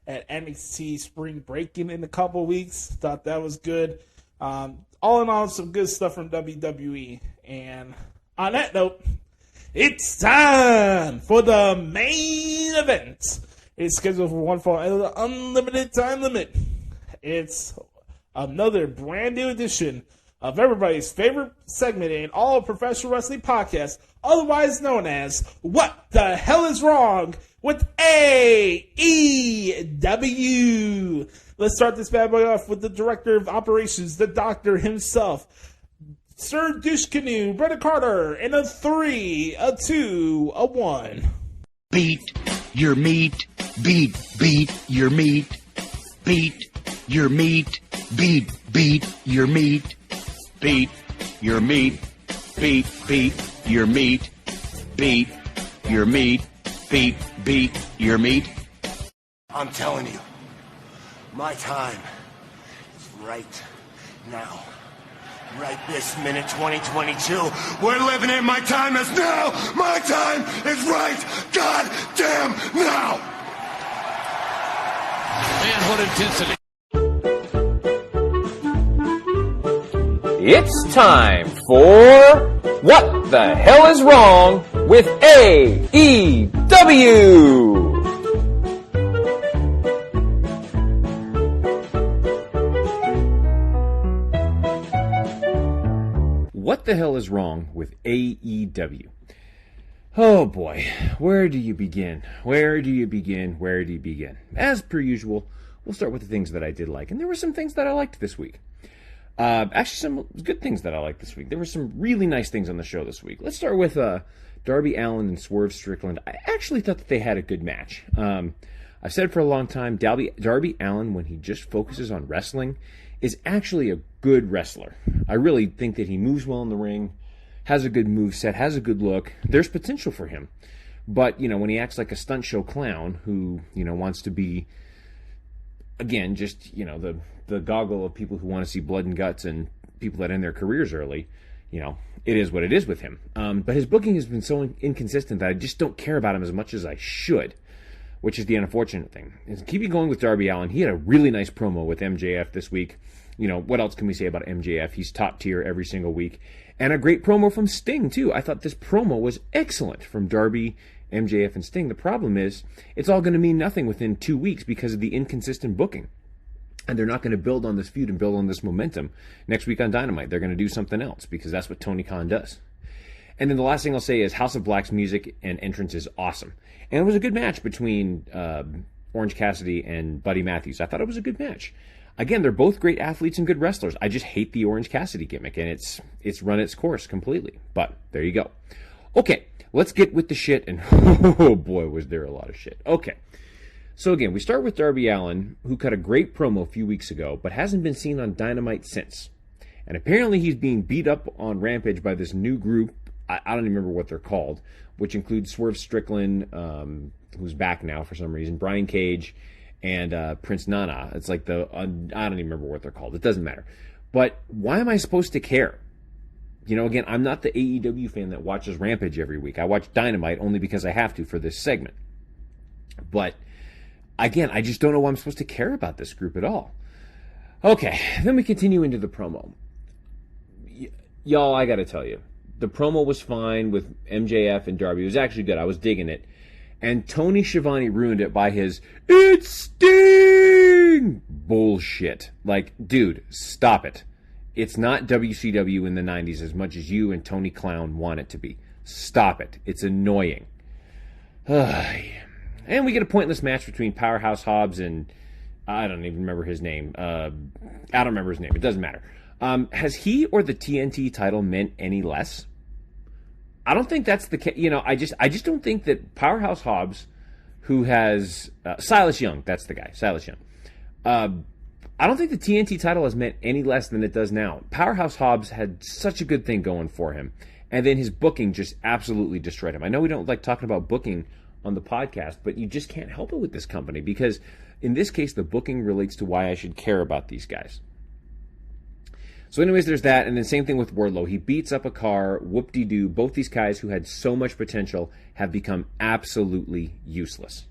at NXT Spring Breaking in a couple of weeks. Thought that was good. All in all, some good stuff from WWE. And on that note, it's time for the main event. It's scheduled for one fall, unlimited time limit. It's another brand new edition of everybody's favorite segment in all professional wrestling podcasts, otherwise known as What the Hell is Wrong with AEW. Let's start this bad boy off with the director of operations, the doctor himself, Sir Douche Canoe, Brenda Carter, in a 3, a 2, a 1. Beat your meat, beat your meat, beat your meat, beat your meat. Beat your meat, beat your meat, beat your meat, beat your meat. I'm telling you, my time is right now. Right this minute, 2022. We're living in my time is now. My time is right goddamn now. Man, what intensity. It's time for What the Hell is Wrong with AEW? What the hell is wrong with AEW? Oh boy, where do you begin? Where do you begin? Where do you begin? As per usual, we'll start with the things that I did like. And there were some things that I liked this week. Actually, some good things that I liked this week. There were some really nice things on the show this week. Let's start with Darby Allin and Swerve Strickland. I actually thought that they had a good match. I've said for a long time, Darby Allin, when he just focuses on wrestling, is actually a good wrestler. I really think that he moves well in the ring, has a good moveset, has a good look. There's potential for him. But, when he acts like a stunt show clown who, wants to be, again, just, the goggle of people who want to see blood and guts and people that end their careers early, it is what it is with him. But his booking has been so inconsistent that I just don't care about him as much as I should. which is the unfortunate thing. And keep going with Darby Allin. He had a really nice promo with MJF this week. You know, what else can we say about MJF? He's top tier every single week. And a great promo from Sting, too. I thought this promo was excellent from Darby, MJF, and Sting. The problem is, it's all going to mean nothing within 2 weeks because of the inconsistent booking. And they're not going to build on this feud and build on this momentum next week on Dynamite. They're going to do something else because that's what Tony Khan does. And then the last thing I'll say is House of Black's music and entrance is awesome. And it was a good match between Orange Cassidy and Buddy Matthews. I thought it was a good match. Again, they're both great athletes and good wrestlers. I just hate the Orange Cassidy gimmick, and it's run its course completely. But there you go. Okay, let's get with the shit. And oh boy, was there a lot of shit. Okay, so again, we start with Darby Allin, who cut a great promo a few weeks ago, but hasn't been seen on Dynamite since. And apparently he's being beat up on Rampage by this new group. I don't even remember what they're called, which includes Swerve Strickland, who's back now for some reason, Brian Cage, and Prince Nana. It's like I don't even remember what they're called. It doesn't matter. But why am I supposed to care? You know, again, I'm not the AEW fan that watches Rampage every week. I watch Dynamite only because I have to for this segment. But, again, I just don't know why I'm supposed to care about this group at all. Okay, then we continue into the promo. Y'all, I gotta tell you, the promo was fine with MJF and Darby. It was actually good. I was digging it. And Tony Schiavone ruined it by his "It's Sting" bullshit. Like, dude, stop it. It's not WCW in the 90s as much as you and Tony Clown want it to be. Stop it. It's annoying. And we get a pointless match between Powerhouse Hobbs and I don't even remember his name. I don't remember his name. It doesn't matter. Has he or the TNT title meant any less? I don't think that's the case. You know, I just don't think that Powerhouse Hobbs, who has Silas Young, that's the guy, Silas Young. I don't think the TNT title has meant any less than it does now. Powerhouse Hobbs had such a good thing going for him, and then his booking just absolutely destroyed him. I know we don't like talking about booking on the podcast, but you just can't help it with this company because in this case, the booking relates to why I should care about these guys. So anyways, there's that, and then same thing with Wardlow. He beats up a car, whoop-de-doo. Both these guys who had so much potential have become absolutely useless.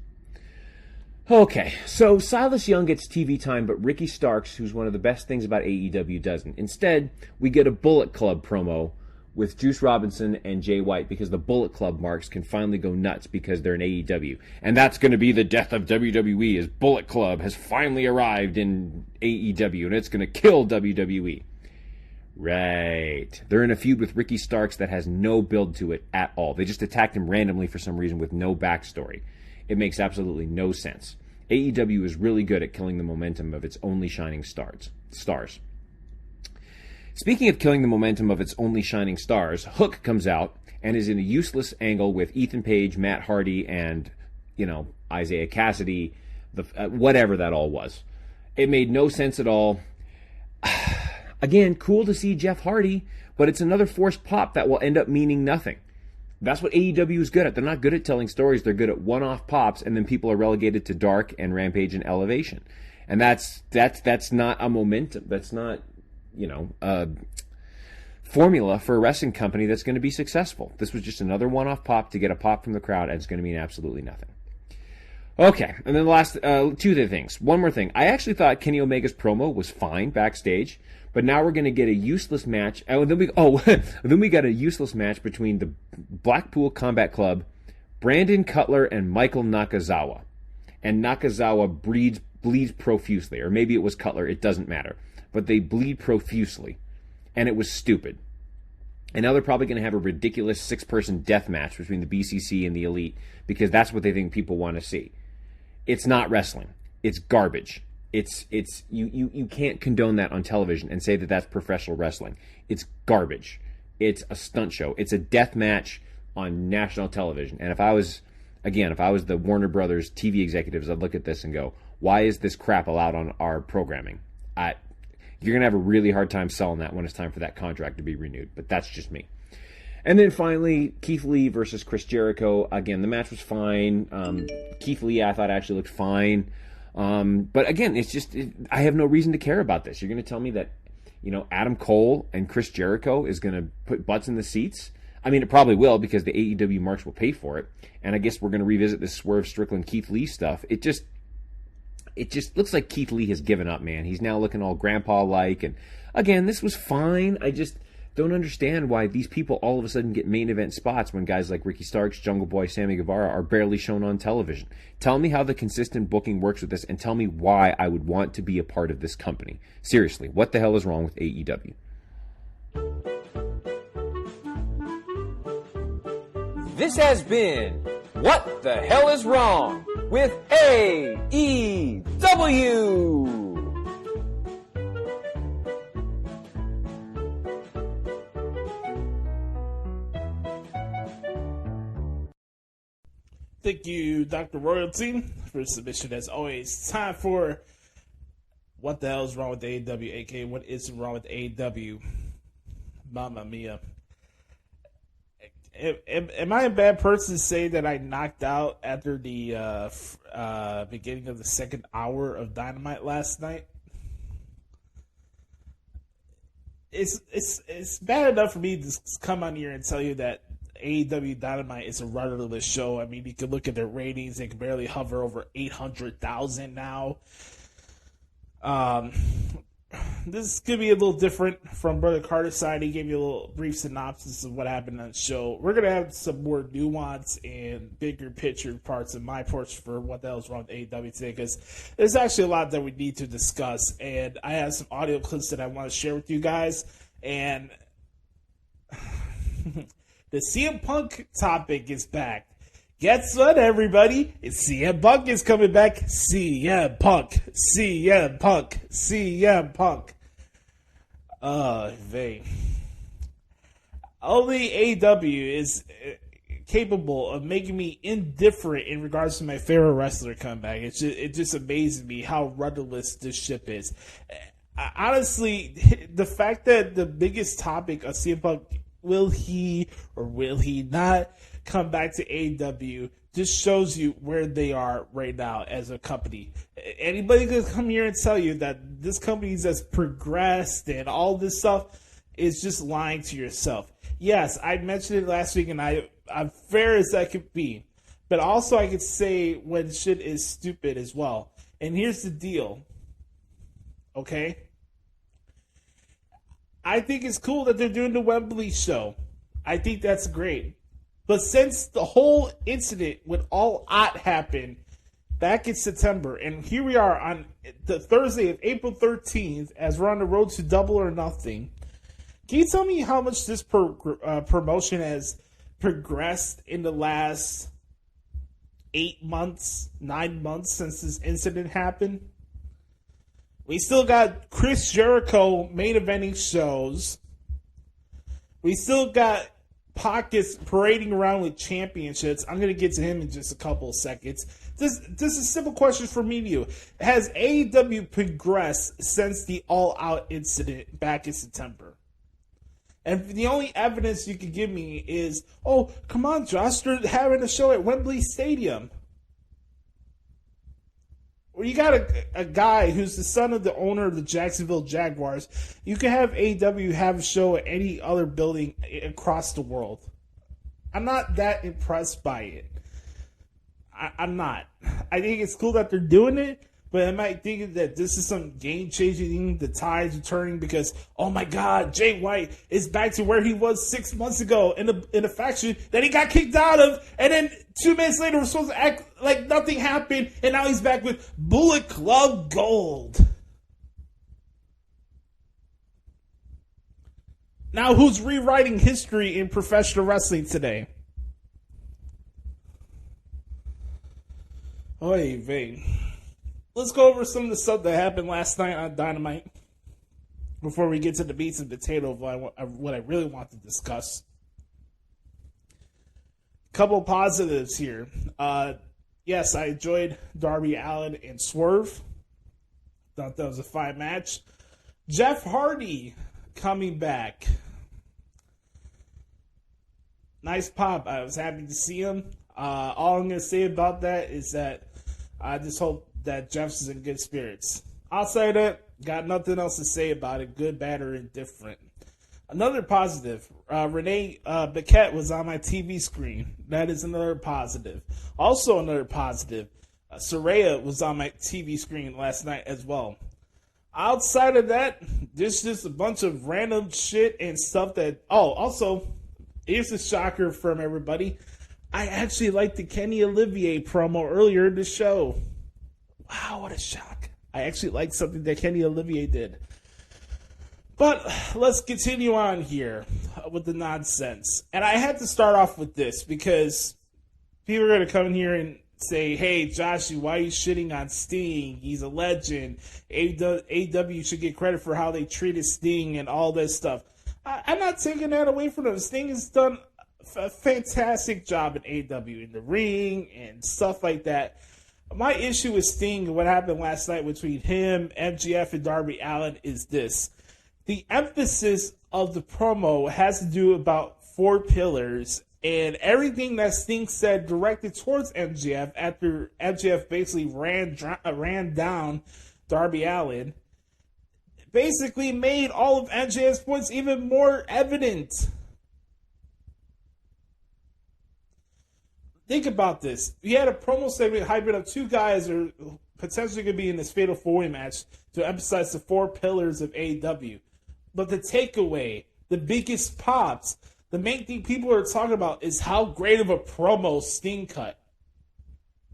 Okay, so Silas Young gets TV time, but Ricky Starks, who's one of the best things about AEW, doesn't. Instead, we get a Bullet Club promo with Juice Robinson and Jay White because the Bullet Club marks can finally go nuts because they're in AEW. And that's going to be the death of WWE, as Bullet Club has finally arrived in AEW, and it's going to kill WWE. Right. They're in a feud with Ricky Starks that has no build to it at all. They just attacked him randomly for some reason with no backstory. It makes absolutely no sense. AEW is really good at killing the momentum of its only shining stars. Speaking of killing the momentum of its only shining stars, Hook comes out and is in a useless angle with Ethan Page, Matt Hardy, and, Isaiah Cassidy, whatever that all was. It made no sense at all. Again, cool to see Jeff Hardy, but it's another forced pop that will end up meaning nothing. That's what AEW is good at. They're not good at telling stories. They're good at one-off pops, and then people are relegated to Dark and Rampage and Elevation. And that's not a momentum. That's not, a formula for a wrestling company that's going to be successful. This was just another one-off pop to get a pop from the crowd, and it's going to mean absolutely nothing. Okay, and then the last two other things. One more thing. I actually thought Kenny Omega's promo was fine backstage. But now we're going to get a useless match. Then we got a useless match between the Blackpool Combat Club, Brandon Cutler, and Michael Nakazawa. And Nakazawa bleeds profusely. Or maybe it was Cutler. It doesn't matter. But they bleed profusely. And it was stupid. And now they're probably going to have a ridiculous 6-person death match between the BCC and the Elite. Because that's what they think people want to see. It's not wrestling. It's garbage. You can't condone that on television and say that that's professional wrestling. It's garbage. It's a stunt show. It's a death match on national television. And if I was the Warner Brothers TV executives, I'd look at this and go, why is this crap allowed on our programming? You're going to have a really hard time selling that when it's time for that contract to be renewed. But that's just me. And then finally, Keith Lee versus Chris Jericho. Again, the match was fine. Keith Lee, I thought, actually looked fine. But again, I have no reason to care about this. You're going to tell me that, Adam Cole and Chris Jericho is going to put butts in the seats? I mean, it probably will because the AEW marks will pay for it. And I guess we're going to revisit this Swerve Strickland Keith Lee stuff. It just looks like Keith Lee has given up, man. He's now looking all grandpa-like. And again, this was fine. I just don't understand why these people all of a sudden get main event spots when guys like Ricky Starks, Jungle Boy, Sammy Guevara are barely shown on television. Tell me how the consistent booking works with this, and tell me why I would want to be a part of this company. Seriously, what the hell is wrong with AEW? This has been What the Hell is Wrong with AEW. Thank you, Dr. Royalty, for the submission as always. Time for What the Hell is Wrong with AEW, aka What is Wrong with AEW? Mamma mia. Am I a bad person to say that I knocked out after the beginning of the second hour of Dynamite last night? It's bad enough for me to come on here and tell you that AEW Dynamite is a rudderless show. I mean, you can look at their ratings; they can barely hover over 800,000 now. This could be a little different from Brother Carter's side. He gave you a little brief synopsis of what happened on the show. We're going to have some more nuance and bigger picture parts of my porch for what the hell is wrong with AEW today, because there's actually a lot that we need to discuss, and I have some audio clips that I want to share with you guys, and the CM Punk topic is back. Guess what, everybody? It's CM Punk is coming back. CM Punk. CM Punk. CM Punk. Only AEW is capable of making me indifferent in regards to my favorite wrestler comeback. It just amazes me how rudderless this ship is. Honestly, the fact that the biggest topic of CM Punk, will he or will he not come back to AEW, just shows you where they are right now as a company. Anybody could come here and tell you that this company has progressed and all this stuff is just lying to yourself. Yes, I mentioned it last week, and I'm fair as that could be. But also I could say when shit is stupid as well. And here's the deal. Okay? I think it's cool that they're doing the Wembley show. I think that's great. But since the whole incident with All Out happened back in September, and here we are on the Thursday of April 13th as we're on the road to Double or Nothing, can you tell me how much this promotion has progressed in the last 8 months, 9 months since this incident happened? We still got Chris Jericho main eventing shows. We still got Pockets parading around with championships. I'm going to get to him in just a couple of seconds. This is a simple question for me to you. Has AEW progressed since the All Out incident back in September? And the only evidence you can give me is, oh, come on, Josh, they're having a show at Wembley Stadium. Well, you got a guy who's the son of the owner of the Jacksonville Jaguars. You can have AEW have a show at any other building across the world. I'm not that impressed by it. I'm not. I think it's cool that they're doing it, but I might think that this is some game-changing thing. The tides are turning because, oh my God, Jay White is back to where he was 6 months ago in a faction that he got kicked out of, and then 2 minutes later we're supposed to act like nothing happened, and now he's back with Bullet Club Gold. Now who's rewriting history in professional wrestling today? Oy vey. Let's go over some of the stuff that happened last night on Dynamite before we get to the meats and potatoes of what I really want to discuss. Couple positives here. Yes, I enjoyed Darby Allin and Swerve. Thought that was a fine match. Jeff Hardy coming back. Nice pop. I was happy to see him. All I'm going to say about that is that I just hope that Jeff's is in good spirits. Outside of that, got nothing else to say about it, good, bad, or indifferent. Another positive, Renee Paquette was on my TV screen. That is another positive. Also another positive, Saraya was on my TV screen last night as well. Outside of that, there's just a bunch of random shit and stuff that... Oh, also, here's a shocker from everybody. I actually liked the Kenny Olivier promo earlier in the show. Wow, what a shock. I actually liked something that Kenny Olivier did. But let's continue on here with the nonsense. And I had to start off with this because people are going to come in here and say, hey, Joshie, why are you shitting on Sting? He's a legend. AEW should get credit for how they treated Sting and all this stuff. I'm not taking that away from them. Sting has done a fantastic job in AEW, in the ring and stuff like that. My issue with Sting and what happened last night between him, MJF, and Darby Allin is this. The emphasis of the promo has to do about 4 pillars, and everything that Sting said directed towards MJF after MJF basically ran down Darby Allin basically made all of MJF's points even more evident. Think about this. You had a promo segment hyping up 2 guys that are potentially going to be in this Fatal 4-Way match to emphasize the 4 pillars of AEW. But the takeaway, the biggest pops, the main thing people are talking about is how great of a promo Sting cut.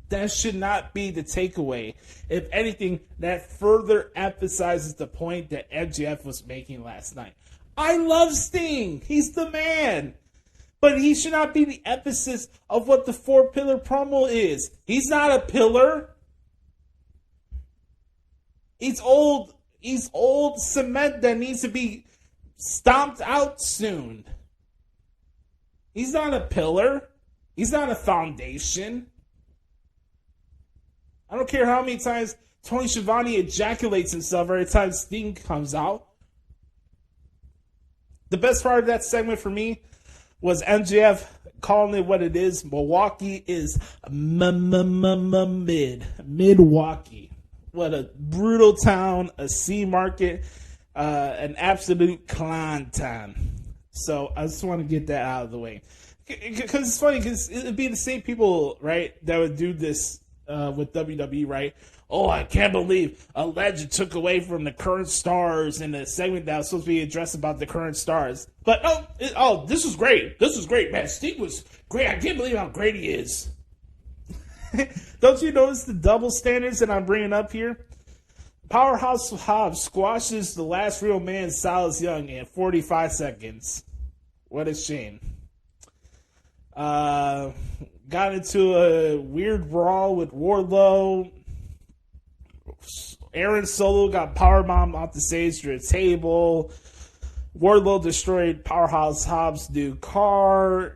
That should not be the takeaway. If anything, that further emphasizes the point that MJF was making last night. I love Sting. He's the man. But he should not be the emphasis of what the 4-pillar promo is. He's not a pillar. He's old cement that needs to be stomped out soon. He's not a pillar. He's not a foundation. I don't care how many times Tony Schiavone ejaculates himself every time Sting comes out. The best part of that segment for me was MJF calling it what it is. Milwaukee is Midwaukee. What a brutal town, a sea market, an absolute clown town. So I just want to get that out of the way. Because it's funny, because it would be the same people, right, that would do this with WWE, right? Oh, I can't believe a legend took away from the current stars in the segment that was supposed to be addressed about the current stars. But, this was great. This was great, man. Sting was great. I can't believe how great he is. Don't you notice the double standards that I'm bringing up here? Powerhouse Hobbs squashes the last real man, Silas Young, in 45 seconds. What a shame. Got into a weird brawl with Wardlow. Aaron Solo got powerbombed off the stage through a table. Wardlow destroyed Powerhouse Hobbs' new car.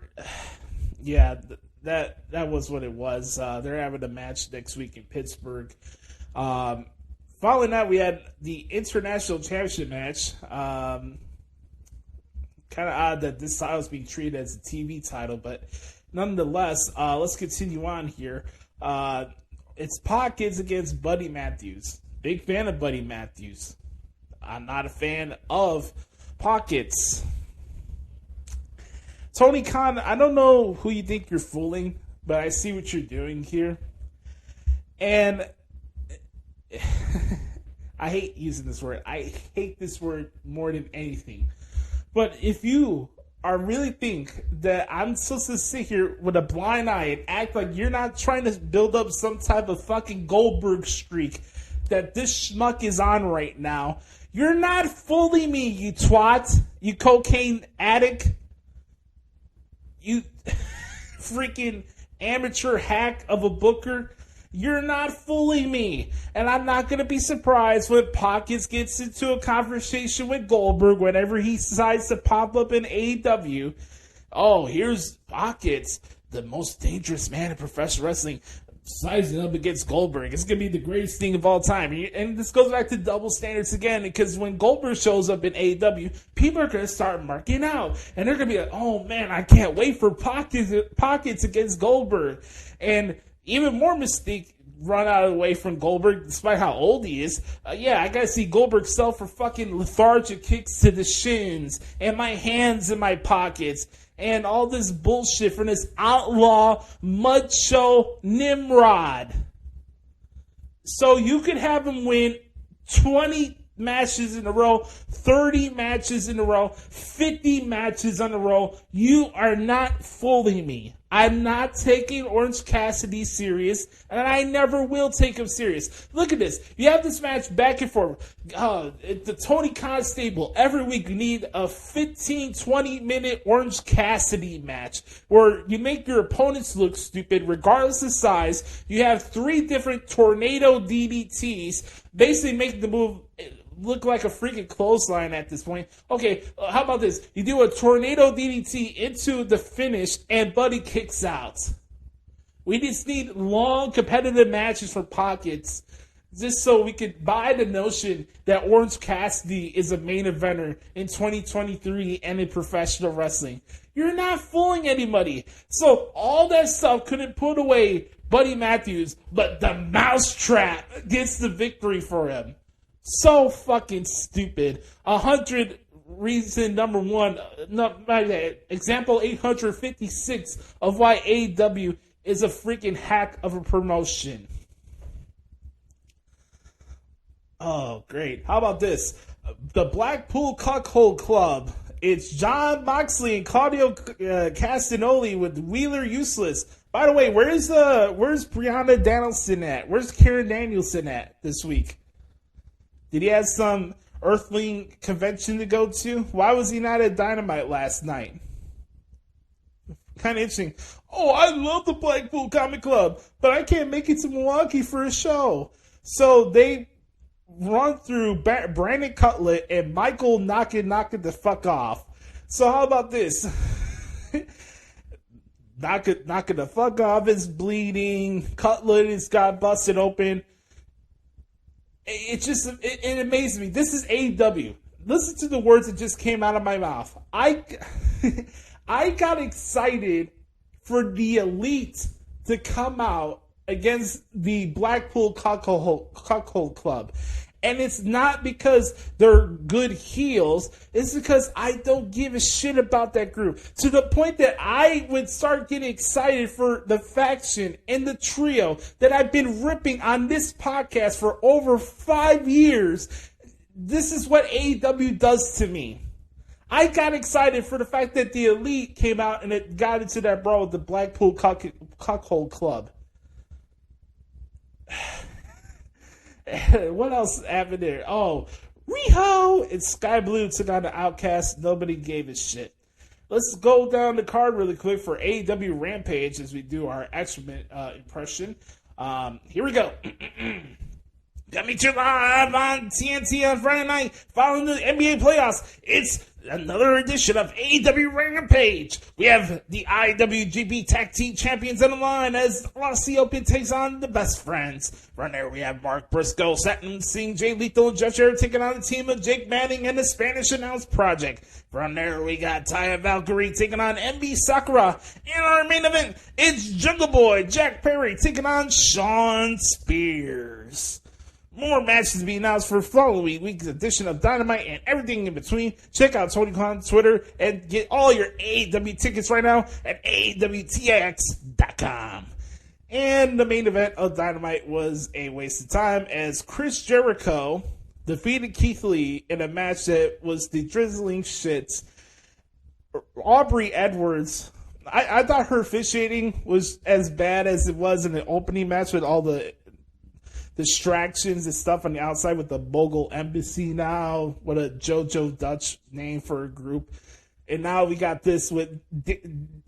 Yeah, that was what it was. They're having a match next week in Pittsburgh. Following that, we had the International Championship match. Kind of odd that this title is being treated as a TV title, but nonetheless, let's continue on here. It's Pockets against Buddy Matthews. Big fan of Buddy Matthews. I'm not a fan of Pockets. Tony Khan, I don't know who you think you're fooling, but I see what you're doing here. And I hate using this word. I hate this word more than anything. But if you really think that I'm supposed to sit here with a blind eye and act like you're not trying to build up some type of fucking Goldberg streak that this schmuck is on right now, you're not fooling me, you twat, you cocaine addict, you freaking amateur hack of a booker. You're not fooling me. And I'm not going to be surprised when Pockets gets into a conversation with Goldberg whenever he decides to pop up in AEW. Oh, here's Pockets, the most dangerous man in professional wrestling, sizing up against Goldberg. It's going to be the greatest thing of all time. And this goes back to double standards again, because when Goldberg shows up in AEW, people are going to start marking out. And they're going to be like, oh, man, I can't wait for Pockets against Goldberg. And even more mystique run out of the way from Goldberg, despite how old he is. Yeah, I gotta see Goldberg sell for fucking lethargic kicks to the shins, and my hands in my pockets, and all this bullshit from this outlaw mud show Nimrod. So you could have him win 20 matches in a row, 30 matches in a row, 50 matches in a row. You are not fooling me. I'm not taking Orange Cassidy serious, and I never will take him serious. Look at this. You have this match back and forth. The Tony Khan stable. Every week you need a 15, 20-minute Orange Cassidy match where you make your opponents look stupid regardless of size. You have 3 different tornado DDTs, basically making the move look like a freaking clothesline at this point. Okay, how about this? You do a tornado DDT into the finish, and Buddy kicks out. We just need long, competitive matches for pockets, just so we could buy the notion that Orange Cassidy is a main eventer in 2023 and in professional wrestling. You're not fooling anybody. So all that stuff couldn't put away Buddy Matthews, but the mousetrap gets the victory for him. So fucking stupid. 100 reason number 1, example 856 of why AEW is a freaking hack of a promotion. Oh, great. How about this? The Blackpool Cuckold Club. It's Jon Moxley and Claudio Castagnoli with Wheeler Useless. By the way, where's Brianna Danielson at? Where's Karen Danielson at this week? Did he have some Earthling convention to go to? Why was he not at Dynamite last night? Kind of interesting. Oh, I love the Blackpool Comic Club, but I can't make it to Milwaukee for a show. So they run through Brandon Cutlet and Michael knocking the fuck off. So how about this? knocking the fuck off is bleeding. Cutlet has got busted open. It amazes me. This is AEW. Listen to the words that just came out of my mouth. I got excited for the Elite to come out against the Blackpool Cuckold Club. And it's not because they're good heels. It's because I don't give a shit about that group. To the point that I would start getting excited for the faction and the trio that I've been ripping on this podcast for over 5 years. This is what AEW does to me. I got excited for the fact that the Elite came out and it got into that brawl with the Blackpool Cuckold Club. What else happened there? Oh, Riho and Sky Blue took on the Outcast. Nobody gave a shit. Let's go down the card really quick for AEW Rampage as we do our Excrement impression. Here we go. Got me to live on TNT on Friday night following the NBA playoffs. It's another edition of AEW Rampage. We have the IWGP Tag Team Champions on the line as Aussie Open takes on the Best Friends. From there, we have Mark Briscoe, Satin Singh, Jay Lethal, and Jeff Jarrett taking on the team of Jake Manning and the Spanish Announce Project. From there, we got Taya Valkyrie taking on MB Sakura. In our main event, it's Jungle Boy Jack Perry taking on Shawn Spears. More matches to be announced for following week's edition of Dynamite and everything in between. Check out Tony Khan's Twitter and get all your AEW tickets right now at AEWTIX.com. And the main event of Dynamite was a waste of time as Chris Jericho defeated Keith Lee in a match that was the drizzling shits. Aubrey Edwards, I thought her officiating was as bad as it was in the opening match with all the distractions and stuff on the outside with the Bogle Embassy now. What a JoJo Dutch name for a group. And now we got this with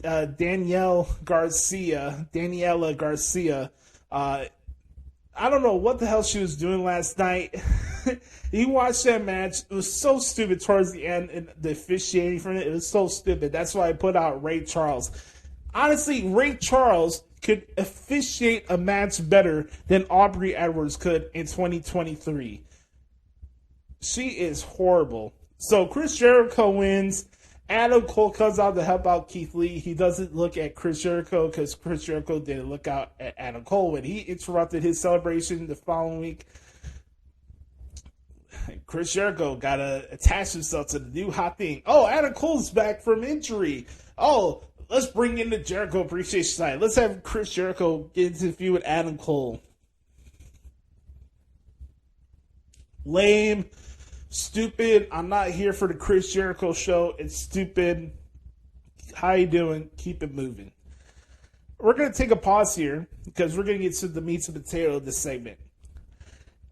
Daniela Garcia. I don't know what the hell she was doing last night. You watched that match. It was so stupid towards the end, and the officiating from it was so stupid. That's why I put out Ray Charles. Honestly, Ray Charles could officiate a match better than Aubrey Edwards could in 2023. She is horrible. So Chris Jericho wins, Adam Cole comes out to help out Keith Lee. He doesn't look at Chris Jericho because Chris Jericho didn't look out at Adam Cole when he interrupted his celebration the following week. Chris Jericho got to attach himself to the new hot thing. Oh, Adam Cole's back from injury. Oh, let's bring in the Jericho Appreciation Night. Let's have Chris Jericho get into the feud with Adam Cole. Lame. Stupid. I'm not here for the Chris Jericho show. It's stupid. How you doing? Keep it moving. We're going to take a pause here because we're going to get to the meat and potato of this segment.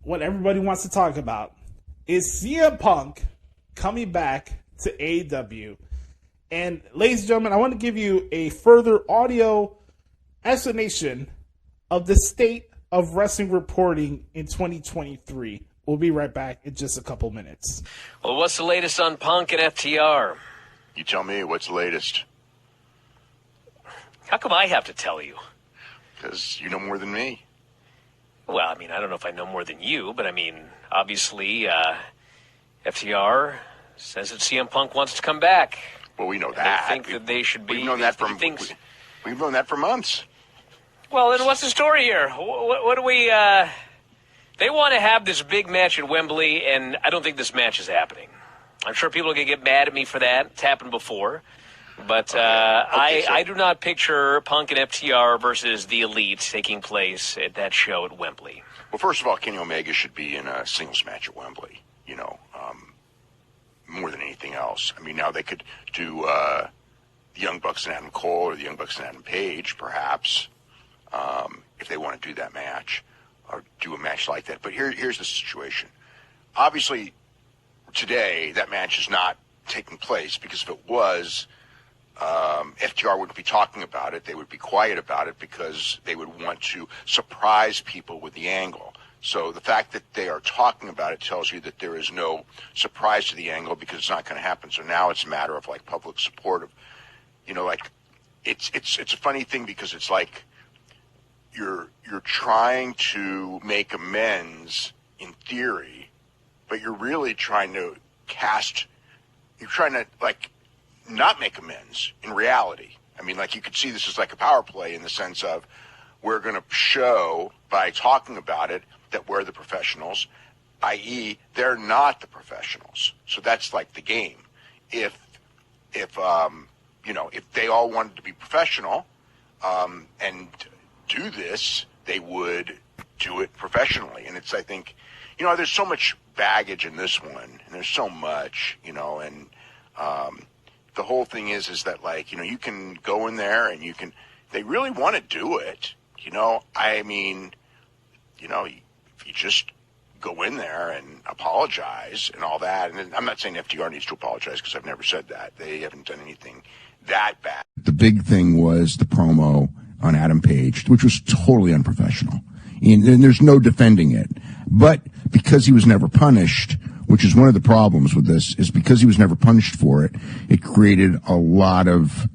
What everybody wants to talk about is CM Punk coming back to AEW. And ladies and gentlemen, I want to give you a further audio explanation of the state of wrestling reporting in 2023. We'll be right back in just a couple minutes. Well, what's the latest on Punk and FTR? You tell me, what's the latest? How come I have to tell you? Because you know more than me. Well, I mean, I don't know if I know more than you, but I mean, obviously, FTR says that CM Punk wants to come back. Well, we know and that. They think that they should be. We've known that we've known that for months. Well, then what's the story here? What do we... They want to have this big match at Wembley, and I don't think this match is happening. I'm sure people are going to get mad at me for that. It's happened before. But I do not picture Punk and FTR versus the Elite taking place at that show at Wembley. Well, first of all, Kenny Omega should be in a singles match at Wembley, you know, more than anything else. I mean, now they could do the Young Bucks and Adam Cole or the Young Bucks and Adam Page, perhaps, if they want to do that match. Or do a match like that. But here's the situation. Obviously, today, that match is not taking place because if it was, FTR wouldn't be talking about it. They would be quiet about it because they would want to surprise people with the angle. So the fact that they are talking about it tells you that there is no surprise to the angle because it's not going to happen. So now it's a matter of, like, public support of, you know, like, it's a funny thing because it's like, you're trying to make amends in theory, but you're really trying to like not make amends in reality. I mean, like you could see this as like a power play in the sense of we're going to show by talking about it that we're the professionals, i.e. they're not the professionals. So that's like the game. If you know, if they all wanted to be professional, and do this, they would do it professionally. And it's, I think, you know, there's so much baggage in this one, and there's so much, you know, and the whole thing is that, like, you know, you can go in there and you can, they really want to do it, you know, I mean, you know, if you just go in there and apologize and all that, and I'm not saying FTR needs to apologize because I've never said that. They haven't done anything that bad. The big thing was the promo on Adam Page, which was totally unprofessional. And there's no defending it. But because he was never punished, which is one of the problems with this, is because he was never punished for it, it created a lot of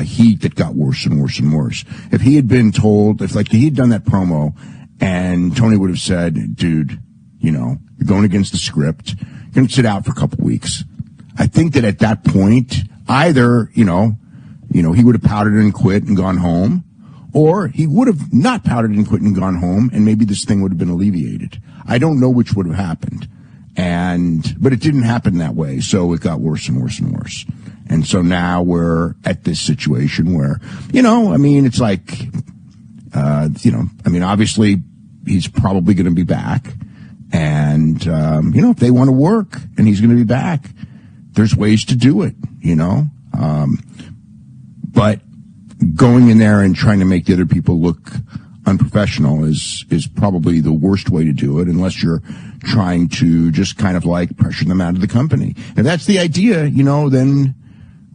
heat that got worse and worse and worse. If he had been told, if like he had done that promo and Tony would have said, dude, you know, you're going against the script, you're going to sit out for a couple weeks. I think that at that point, either, you know, he would have pouted and quit and gone home, or he would have not pouted and quit and gone home, and maybe this thing would have been alleviated. I don't know which would have happened. But it didn't happen that way, so it got worse and worse and worse. And so now we're at this situation where, you know, I mean, it's like, you know, I mean, obviously he's probably going to be back. And, you know, if they want to work and he's going to be back, there's ways to do it, you know. But going in there and trying to make the other people look unprofessional is probably the worst way to do it, unless you're trying to just kind of like pressure them out of the company. If that's the idea, you know, then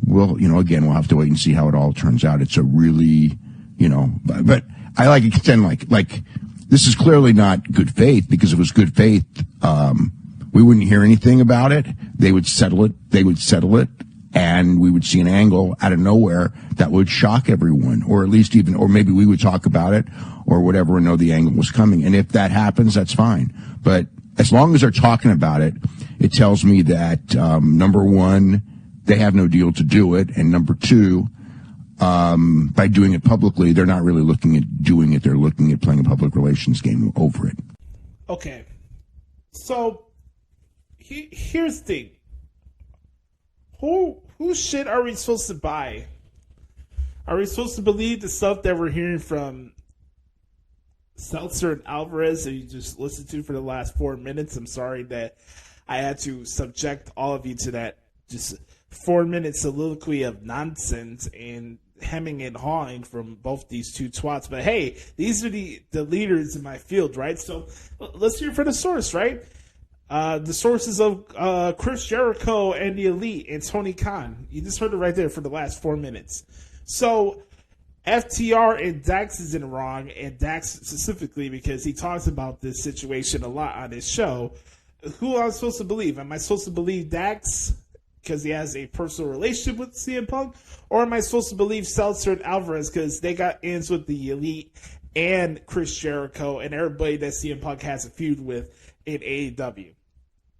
we'll, you know, again, we'll have to wait and see how it all turns out. It's a really, you know, but I like to contend like this is clearly not good faith, because if it was good faith, we wouldn't hear anything about it. They would settle it. And we would see an angle out of nowhere that would shock everyone, or at least even, or maybe we would talk about it or whatever and know the angle was coming. And if that happens, that's fine. But as long as they're talking about it, it tells me that, number one, they have no deal to do it. And number two, by doing it publicly, they're not really looking at doing it. They're looking at playing a public relations game over it. Okay. So, here's the thing. Whose shit are we supposed to buy? Are we supposed to believe the stuff that we're hearing from Seltzer and Alvarez that you just listened to for the last 4 minutes? I'm sorry that I had to subject all of you to that just 4-minute soliloquy of nonsense and hemming and hawing from both these two twats. But hey, these are the leaders in my field, right? So let's hear from the source, right? The sources of Chris Jericho and the Elite and Tony Khan. You just heard it right there for the last 4 minutes. So FTR and Dax is in the wrong, and Dax specifically because he talks about this situation a lot on his show. Who am I supposed to believe? Am I supposed to believe Dax because he has a personal relationship with CM Punk? Or am I supposed to believe Seltzer and Alvarez because they got ends with the Elite and Chris Jericho and everybody that CM Punk has a feud with in AEW?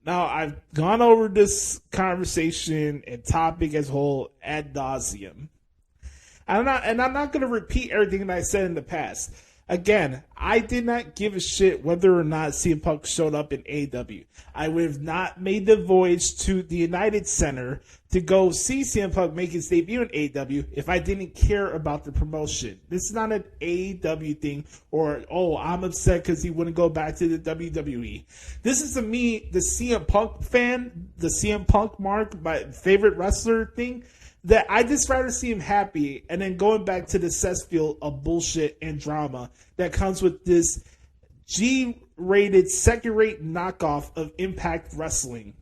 Now, I've gone over this conversation and topic as a whole ad nauseum. And I'm not going to repeat everything that I said in the past. Again, I did not give a shit whether or not CM Punk showed up in AEW. I would have not made the voyage to the United Center to go see CM Punk make his debut in AEW if I didn't care about the promotion. This is not an AEW thing or, oh, I'm upset because he wouldn't go back to the WWE. This is, to me, the CM Punk fan, the CM Punk mark, my favorite wrestler thing, that I just rather see him happy and then going back to the cesspool of bullshit and drama that comes with this G-rated, second-rate knockoff of Impact Wrestling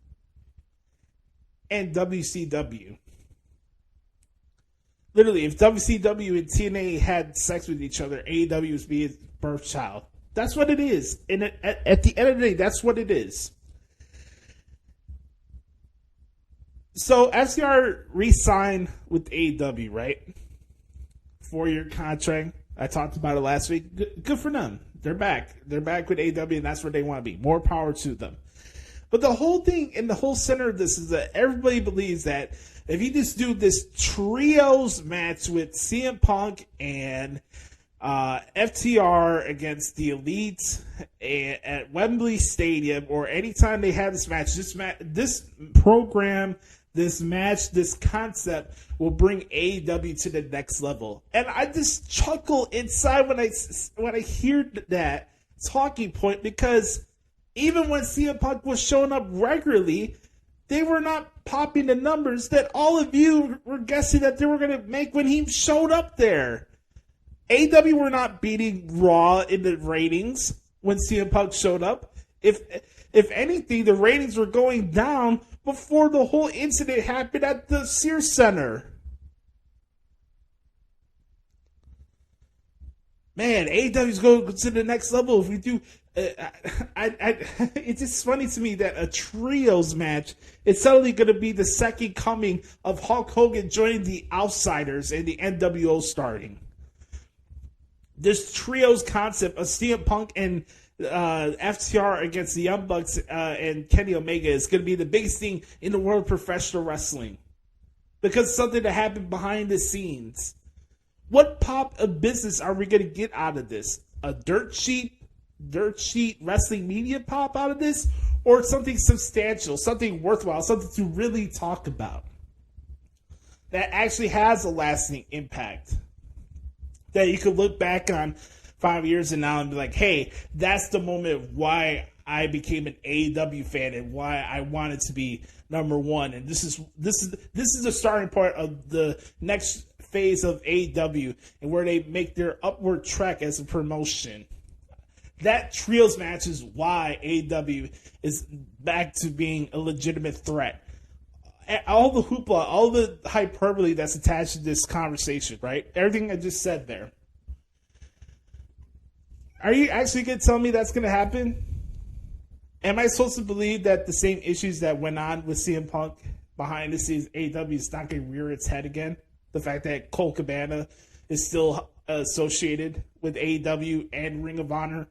and WCW. Literally, if WCW and TNA had sex with each other, AEW would be his birth child. That's what it is. And at the end of the day, that's what it is. So FTR re-signed with AEW, right? 4-year contract. I talked about it last week. Good for them. They're back. They're back with AEW, and that's where they want to be. More power to them. But the whole thing and the whole center of this is that everybody believes that if you just do this trios match with CM Punk and FTR against the Elite at Wembley Stadium, or anytime they have this match, this program, this match, this concept will bring AEW to the next level. And I just chuckle inside when I hear that talking point, because even when CM Punk was showing up regularly, they were not popping the numbers that all of you were guessing that they were going to make when he showed up there. AEW were not beating Raw in the ratings when CM Punk showed up. If anything, the ratings were going down before the whole incident happened at the Sears Center. Man, AEW's going to the next level if we do. It's just funny to me that a trios match is suddenly going to be the second coming of Hulk Hogan joining the Outsiders and the NWO starting. This trios concept of CM Punk and FTR against the Young Bucks and Kenny Omega is going to be the biggest thing in the world of professional wrestling, because something that happened behind the scenes. What pop of business are we going to get out of this? A dirt sheet wrestling media pop out of this, or something substantial, something worthwhile, something to really talk about that actually has a lasting impact, that you could look back on 5 years and now and be like, hey, that's the moment of why I became an AEW fan and why I wanted to be number one. And this is the starting point of the next phase of AEW and where they make their upward trek as a promotion. That trios match is why AEW is back to being a legitimate threat. All the hoopla, all the hyperbole that's attached to this conversation, right? Everything I just said there. Are you actually going to tell me that's going to happen? Am I supposed to believe that the same issues that went on with CM Punk behind the scenes, AEW is not going to rear its head again? The fact that Colt Cabana is still associated with AEW and Ring of Honor?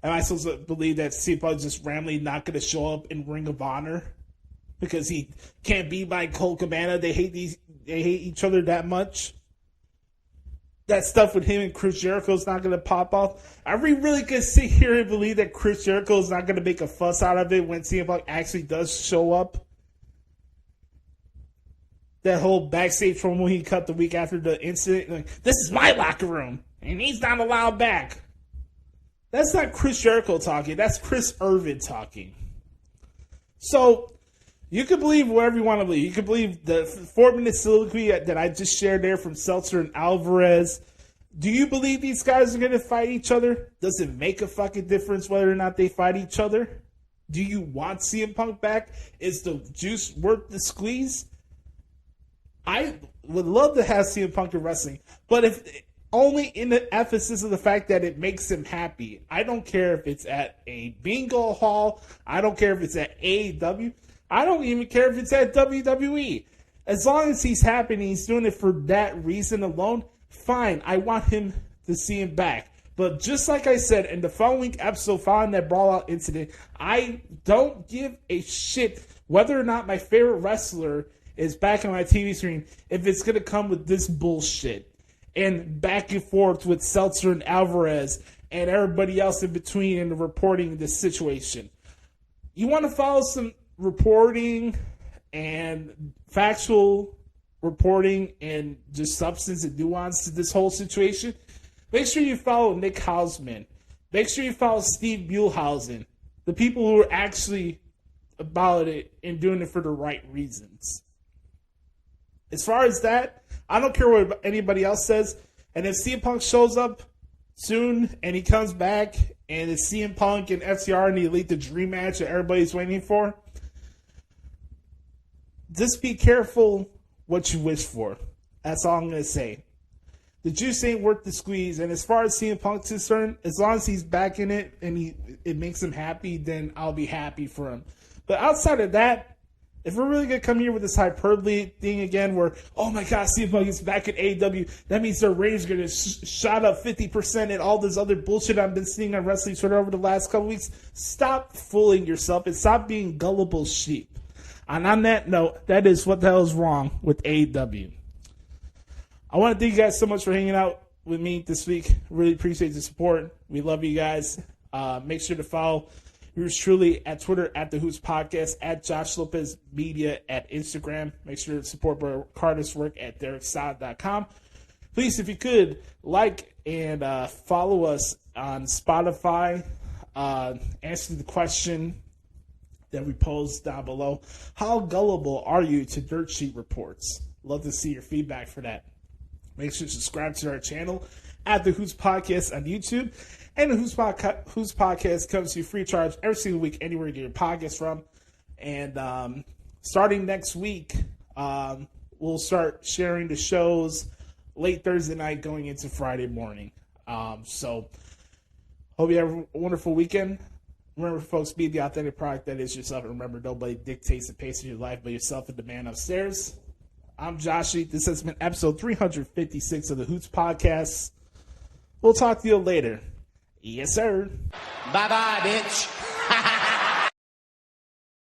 Am I supposed to believe that CM Punk is just randomly not going to show up in Ring of Honor? because he can't be by Colt Cabana. They hate each other that much. That stuff with him and Chris Jericho is not going to pop off. Are we really going to sit here and believe that Chris Jericho is not going to make a fuss out of it when CM Punk actually does show up? That whole backstage promo he cut the week after the incident. Like, this is my locker room, and he's not allowed back. That's not Chris Jericho talking. That's Chris Irvin talking. So, you can believe whatever you want to believe. You can believe the 4-minute soliloquy that I just shared there from Seltzer and Alvarez. Do you believe these guys are going to fight each other? Does it make a fucking difference whether or not they fight each other? Do you want CM Punk back? Is the juice worth the squeeze? I would love to have CM Punk in wrestling, but if only in the emphasis of the fact that it makes him happy. I don't care if it's at a bingo hall. I don't care if it's at AEW. I don't even care if it's at WWE. As long as he's happy and he's doing it for that reason alone, fine. I want him to see him back. But just like I said in the following episode following that brawl-out incident, I don't give a shit whether or not my favorite wrestler is back on my TV screen if it's going to come with this bullshit. And back and forth with Seltzer and Alvarez and everybody else in between in reporting this situation. You want to follow some reporting and factual reporting and just substance and nuance to this whole situation, make sure you follow Nick Hausman. Make sure you follow Steve Muehlhausen, the people who are actually about it and doing it for the right reasons. As far as that, I don't care what anybody else says. And if CM Punk shows up soon and he comes back and it's CM Punk and FTR and the Elite the Dream match that everybody's waiting for, just be careful what you wish for. That's all I'm going to say. The juice ain't worth the squeeze. And as far as CM Punk's concerned, as long as he's back in it and it makes him happy, then I'll be happy for him. But outside of that, if we're really going to come here with this hyperbole thing again where, oh my God, CM Punk is back at AEW, that means their ratings are going to shot up 50% and all this other bullshit I've been seeing on wrestling Twitter over the last couple weeks, stop fooling yourself and stop being gullible sheep. And on that note, that is what the hell is wrong with AEW. I want to thank you guys so much for hanging out with me this week. Really appreciate the support. We love you guys. Make sure to follow yours truly at Twitter at the Hoots Podcast, at Josh Lopez Media at Instagram. Make sure to support Carter's work at DerekSod.com. Please, if you could, like and follow us on Spotify. Answer the question that we posed down below. How gullible are you to dirt sheet reports? Love to see your feedback for that. Make sure to subscribe to our channel at the Hoots Podcast on YouTube. And the Hoots Podcast comes to you free of charge every single week, anywhere you get your podcast from. And starting next week, we'll start sharing the shows late Thursday night going into Friday morning. So hope you have a wonderful weekend. Remember, folks, be the authentic product that is yourself. And remember, nobody dictates the pace of your life but yourself and the man upstairs. I'm Joshie. This has been episode 356 of the Hoots Podcast. We'll talk to you later. Yes, sir. Bye-bye, bitch.